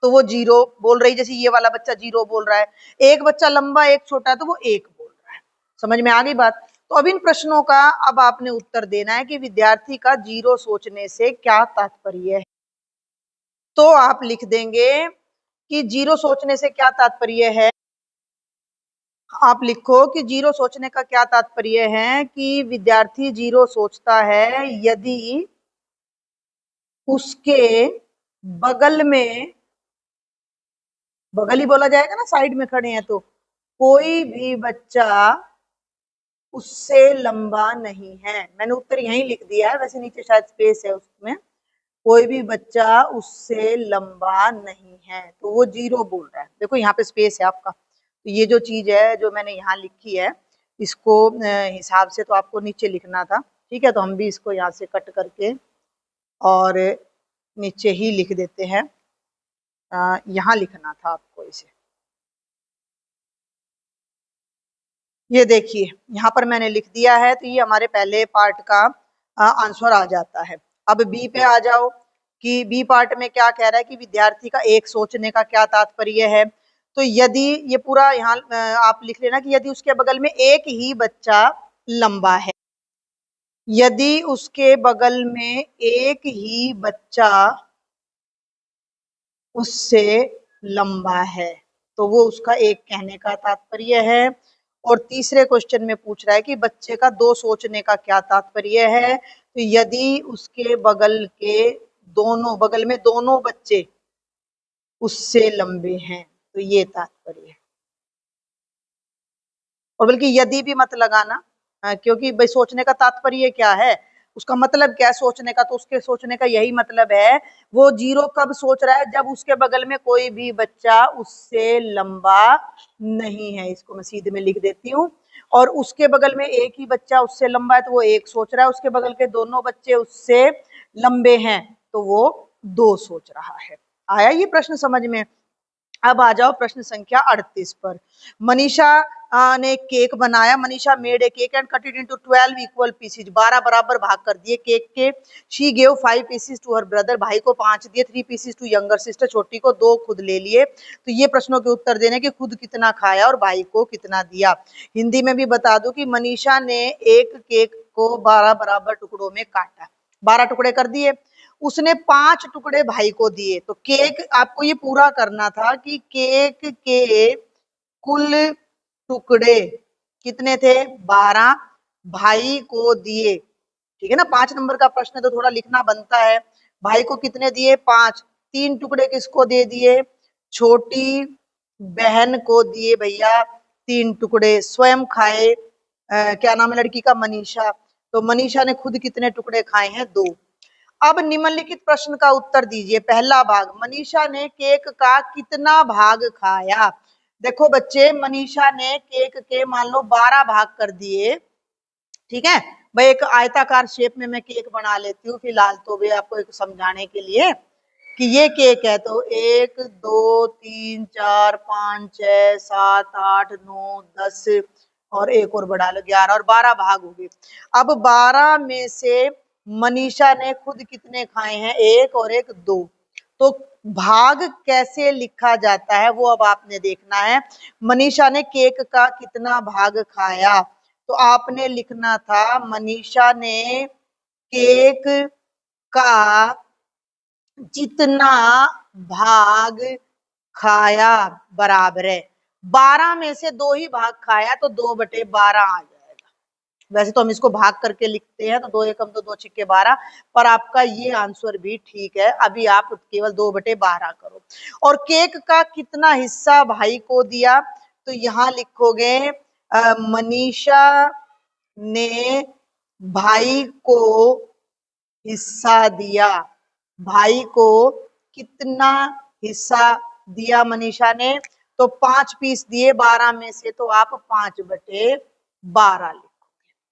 तो वो 0 बोल रही है। जैसे ये वाला बच्चा 0 बोल रहा है, एक बच्चा लंबा एक छोटा है तो वो 1 बोल रहा है। समझ में आ गई बात? तो अब इन प्रश्नों का अब आपने उत्तर देना है कि विद्यार्थी का 0 सोचने से क्या तात्पर्य है। तो आप लिख देंगे कि 0 सोचने से क्या तात्पर्य है। आप लिखो कि 0 सोचने का क्या तात्पर्य है कि विद्यार्थी 0 सोचता है यदि उसके बगल में, बगल ही बोला जाएगा ना, साइड में खड़े हैं, तो कोई भी बच्चा उससे लंबा नहीं है। मैंने उत्तर यहीं लिख दिया है, वैसे नीचे शायद स्पेस है उसमें। कोई भी बच्चा उससे लंबा नहीं है, तो वो 0 बोल रहा है। देखो यहाँ पे स्पेस है आपका, तो ये जो चीज है जो मैंने यहाँ लिखी है, इसको हिसाब से तो आपको नीचे लिखना था। ठीक है, तो हम भी इसको यहाँ से कट करके और नीचे ही लिख देते हैं। यहाँ लिखना था आपको इसे। ये देखिए यहाँ पर मैंने लिख दिया है, तो ये हमारे पहले पार्ट का आंसर आ जाता है। अब बी पे आ जाओ कि बी पार्ट में क्या कह रहा है कि विद्यार्थी का 1 सोचने का क्या तात्पर्य है। तो यदि ये पूरा यहाँ आप लिख लेना कि यदि उसके बगल में एक ही बच्चा लंबा है, यदि उसके बगल में एक ही बच्चा उससे लंबा है, तो वो उसका 1 कहने का तात्पर्य है। और तीसरे क्वेश्चन में पूछ रहा है कि बच्चे का 2 सोचने का क्या तात्पर्य है। तो यदि उसके बगल में दोनों बच्चे उससे लंबे हैं, तो ये तात्पर्य है। और बल्कि यदि भी मत लगाना, क्योंकि भाई सोचने का तात्पर्य क्या है, उसका मतलब क्या है सोचने का, तो उसके सोचने का यही मतलब है। वो 0 कब सोच रहा है? जब उसके बगल में कोई भी बच्चा उससे लंबा नहीं है। इसको मैं सीधे में लिख देती हूँ। और उसके बगल में एक ही बच्चा उससे लंबा है, तो वो 1 सोच रहा है। उसके बगल के दोनों बच्चे उससे लंबे हैं, तो वो 2 सोच रहा है। आया ये प्रश्न समझ में? अब आ जाओ प्रश्न संख्या 38 पर। मनीषा ने केक बनाया। Manisha made a cake and cut it into 12 equal pieces. 12 बराबर भाग कर दिए केक के। She gave 5 pieces to her brother. भाई को 5 दिए। 3 पीसेज टू यंगर सिस्टर। छोटी को 2 खुद ले लिए। तो ये प्रश्नों के उत्तर देने कि खुद कितना खाया और भाई को कितना दिया। हिंदी में भी बता दूं कि मनीषा ने एक केक को 12 बराबर टुकड़ों में काटा, 12 टुकड़े कर दिए। उसने 5 टुकड़े भाई को दिए। तो केक आपको ये पूरा करना था कि केक के कुल टुकड़े कितने थे? 12 भाई को दिए। ठीक है ना, 5 नंबर का प्रश्न तो थोड़ा लिखना बनता है। भाई को कितने दिए? 5। 3 टुकड़े किसको दे दिए? छोटी बहन को दिए भैया 3 टुकड़े। स्वयं खाए क्या नाम है लड़की का? मनीषा। तो मनीषा ने खुद कितने टुकड़े खाए हैं? 2। अब निम्नलिखित प्रश्न का उत्तर दीजिए। पहला भाग, मनीषा ने केक का कितना भाग खाया? देखो बच्चे, मनीषा ने केक के मान लो 12 भाग कर दिए। ठीक है भाई, एक आयताकार शेप में मैं केक बना लेती हूँ फिलहाल, तो वे आपको एक समझाने के लिए। कि ये केक है, तो 1 2 3 4 5 6 7 8 9 10 और एक और बढ़ा लो 11 और 12 भाग हो गए। अब 12 में से मनीषा ने खुद कितने खाए हैं? 1 और 1 2। तो भाग कैसे लिखा जाता है वो अब आपने देखना है। मनीषा ने केक का कितना भाग खाया? तो आपने लिखना था मनीषा ने केक का जितना भाग खाया बराबर है 12 में से 2 ही भाग खाया, तो 2/12 आ जाएगा। वैसे तो हम इसको भाग करके लिखते हैं, तो 2 एकम तो 2 छिक्के 12, पर आपका ये आंसर भी ठीक है। अभी आप केवल 2/12 करो। और केक का कितना हिस्सा भाई को दिया? तो यहाँ लिखोगे मनीषा ने भाई को हिस्सा दिया। भाई को कितना हिस्सा दिया मनीषा ने? तो 5 पीस दिए 12 में से, तो आप 5/12 लिखोगे।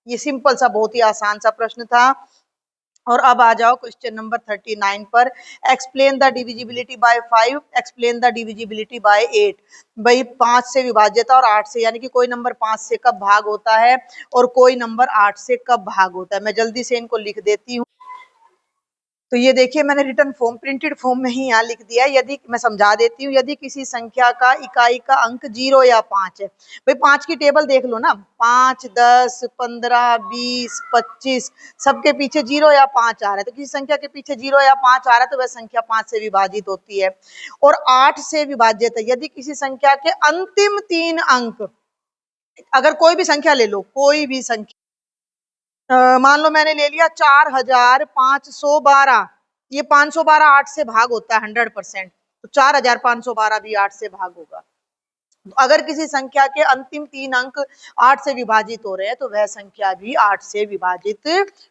ये सिंपल सा बहुत ही आसान सा प्रश्न था। और अब आ जाओ क्वेश्चन नंबर 39 पर। Explain the divisibility bye 5, explain the divisibility bye 8। भाई 5 से विभाज्यता और 8 से, यानी कि कोई नंबर 5 से कब भाग होता है और कोई नंबर 8 से कब भाग होता है। मैं जल्दी से इनको लिख देती हूँ। तो ये देखिए मैंने रिटर्न फॉर्म प्रिंटेड फॉर्म में ही यहाँ लिख दिया है। यदि मैं समझा देती हूँ, यदि किसी संख्या का इकाई का अंक 0 या 5 है, भाई 5 की टेबल देख लो ना, 5 10 15 20 25 सबके पीछे 0 या 5 आ रहा है। तो किसी संख्या के पीछे 0 या 5 आ रहा है तो वह संख्या 5 से विभाजित होती है। और 8 से विभाजित है यदि किसी संख्या के अंतिम 3 अंक, अगर कोई भी संख्या ले लो, कोई भी संख्या, मान लो मैंने ले लिया 4512, ये 512 8 से भाग होता है 100%, तो 4512 भी 8 से भाग होगा। तो अगर किसी संख्या के अंतिम 3 अंक 8 से विभाजित हो रहे हैं तो वह संख्या भी 8 से विभाजित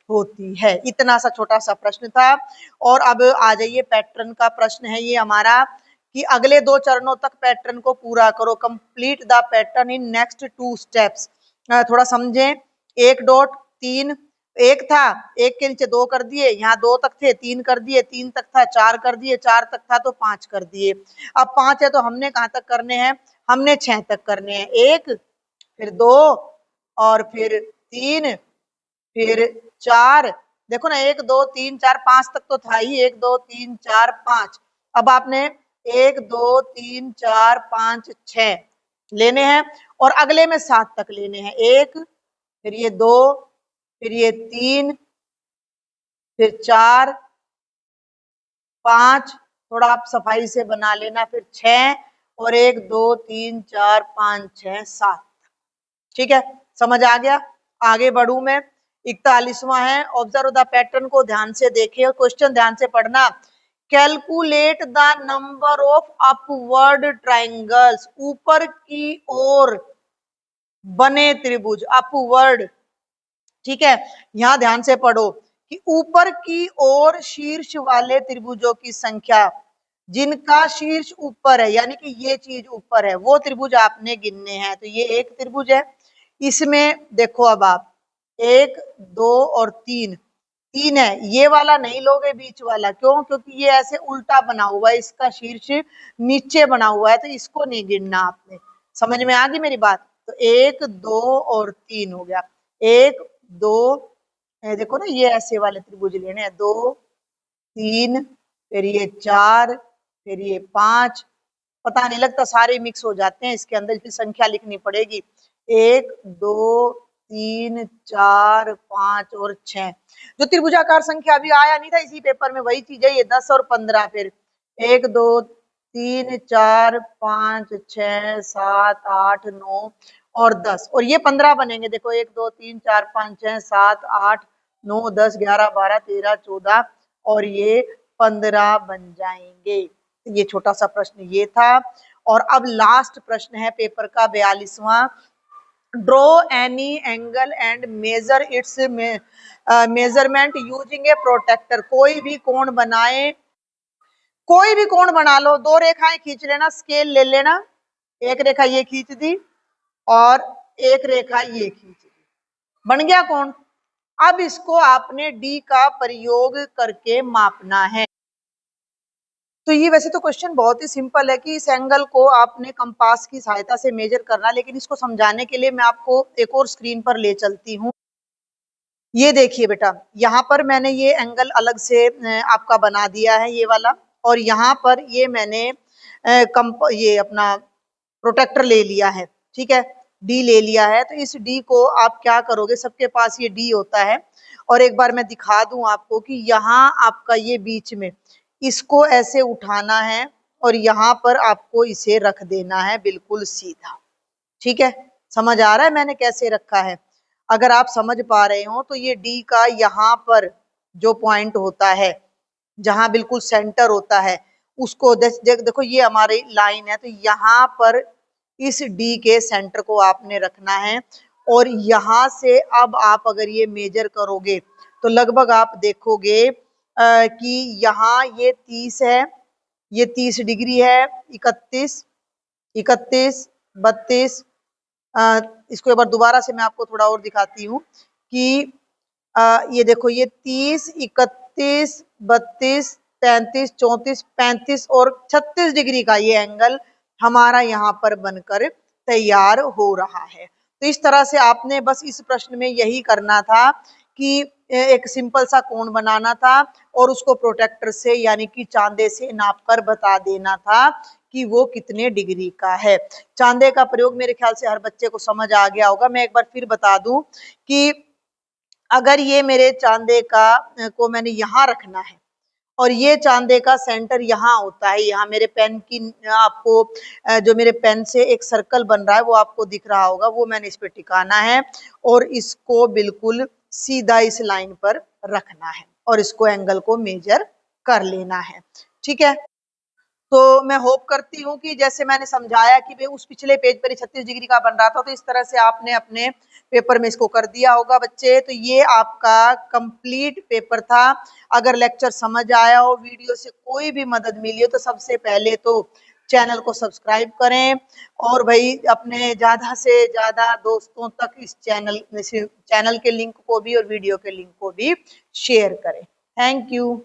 होती है। इतना सा छोटा सा प्रश्न था। और अब आ जाइए पैटर्न का प्रश्न है ये हमारा, कि अगले 2 चरणों तक पैटर्न को पूरा करो। Complete the pattern in next 2 steps. थोड़ा समझें। 1 डॉट 3, एक था, एक के नीचे 2 कर दिए, यहाँ 2 तक थे 3 कर दिए, 3 तक था 4 कर दिए, 4 तक था तो 5 कर दिए। अब 5 है तो हमने कहाँ तक करने हैं? हमने 6 तक करने हैं। 1 फिर 2 और फिर 3 फिर 4। देखो ना 1 2 3 4 5 तक तो था ही, 1 2 3 4 5। अब आपने 1 2 3 4 5 6 लेने हैं और अगले में 7 तक लेने हैं। 1 फिर ये 2 फिर ये 3 फिर 4 5, थोड़ा आप सफाई से बना लेना, फिर 6 और 1 2 3 4 5 6 7। ठीक है, समझ आ गया? आगे बढ़ू मैं। 41वां है, ऑब्जर्व द पैटर्न को ध्यान से देखें और क्वेश्चन ध्यान से पढ़ना। Calculate the number of upward triangles, ऊपर की ओर बने त्रिभुज, अपवर्ड। ठीक है, यहां ध्यान से पढ़ो कि ऊपर की ओर शीर्ष वाले त्रिभुजों की संख्या, जिनका शीर्ष ऊपर है, यानी कि ये चीज ऊपर है, वो त्रिभुज आपने गिनने हैं। तो ये एक त्रिभुज है, इसमें देखो अब आप 1 2 और 3, 3 है, ये वाला नहीं लोगे बीच वाला। क्यों? क्योंकि ये ऐसे उल्टा बना हुआ है, इसका शीर्ष नीचे बना हुआ है, तो इसको नहीं गिनना आपने। समझ में आ गई मेरी बात? तो 1 2 और 3 हो गया। 1 2, देखो ना ये ऐसे वाले त्रिभुज लेने हैं, 2 3 फिर ये 4 फिर ये 5, पता नहीं लगता सारे मिक्स हो जाते हैं इसके अंदर, इसकी संख्या लिखनी पड़ेगी। 1 2 3 4 5 और 6। जो त्रिभुजाकार संख्या अभी आया नहीं था इसी पेपर में, वही चीज है ये, 10 और 15। फिर 1 2 3 4 5 6 7 8 9 और 10, और ये 15 बनेंगे। देखो 1 2 3 4 5 6 7 8 9 10 11 12 13 14 और ये 15 बन जाएंगे। ये छोटा सा प्रश्न ये था। और अब लास्ट प्रश्न है पेपर का 42वां। Draw any angle and measure its measurement using a protractor. कोई भी कोण बनाए, कोई भी कोण बना लो, 2 रेखाएं खींच लेना, स्केल ले लेना, एक रेखा ये खींच दी और एक रेखा ये खींच दी, बन गया कोण। अब इसको आपने डी का प्रयोग करके मापना है। तो ये वैसे तो क्वेश्चन बहुत ही सिंपल है कि इस एंगल को आपने कंपास की सहायता से मेजर करना, लेकिन इसको समझाने के लिए मैं आपको एक और स्क्रीन पर ले चलती हूँ। ये देखिए बेटा, यहाँ पर मैंने ये एंगल अलग से आपका बना दिया है ये वाला, और यहाँ पर ये मैंने ये अपना प्रोटेक्टर ले लिया है, ठीक है, डी ले लिया है। तो इस डी को आप क्या करोगे, सबके पास ये डी होता है, और एक बार मैं दिखा दूं आपको कि यहाँ आपका ये बीच में इसको ऐसे उठाना है और यहाँ पर आपको इसे रख देना है बिल्कुल सीधा, ठीक है। समझ आ रहा है मैंने कैसे रखा है? अगर आप समझ पा रहे हो तो ये डी का यहाँ पर जो पॉइंट होता है, जहां बिल्कुल सेंटर होता है, उसको देखो ये हमारी लाइन है, तो यहाँ पर इस डी के सेंटर को आपने रखना है। और यहाँ से अब आप अगर ये मेजर करोगे तो लगभग आप देखोगे कि यहाँ ये 30 है, ये 30 डिग्री है, 31, 31, 32। इसको एक बार दोबारा से मैं आपको थोड़ा और दिखाती हूँ कि ये देखो ये 30, 31, 32, 33, 34, 35 और 36 डिग्री का ये एंगल हमारा यहाँ पर बनकर तैयार हो रहा है। तो इस तरह से आपने बस इस प्रश्न में यही करना था कि एक सिंपल सा कोण बनाना था और उसको प्रोटेक्टर से यानी कि चांदे से नापकर बता देना था कि वो कितने डिग्री का है। चांदे का प्रयोग मेरे ख्याल से हर बच्चे को समझ आ गया होगा। मैं एक बार फिर बता दूं कि अगर ये मेरे चांदे का को मैंने यहाँ रखना है और ये चांदे का सेंटर यहाँ होता है, यहाँ मेरे पेन की आपको जो मेरे पेन से एक सर्कल बन रहा है वो आपको दिख रहा होगा, वो मैंने इस पे टिकाना है और इसको बिल्कुल सीधा इस लाइन पर रखना है और इसको एंगल को मेजर कर लेना है, ठीक है। तो मैं होप करती हूँ कि जैसे मैंने समझाया कि भाई उस पिछले पेज पर 36 डिग्री का बन रहा था, तो इस तरह से आपने अपने पेपर में इसको कर दिया होगा बच्चे। तो ये आपका कंप्लीट पेपर था। अगर लेक्चर समझ आया हो, वीडियो से कोई भी मदद मिली हो, तो सबसे पहले तो चैनल को सब्सक्राइब करें और भाई अपने ज्यादा से ज्यादा दोस्तों तक इस चैनल के लिंक को भी और वीडियो के लिंक को भी शेयर करें। Thank you.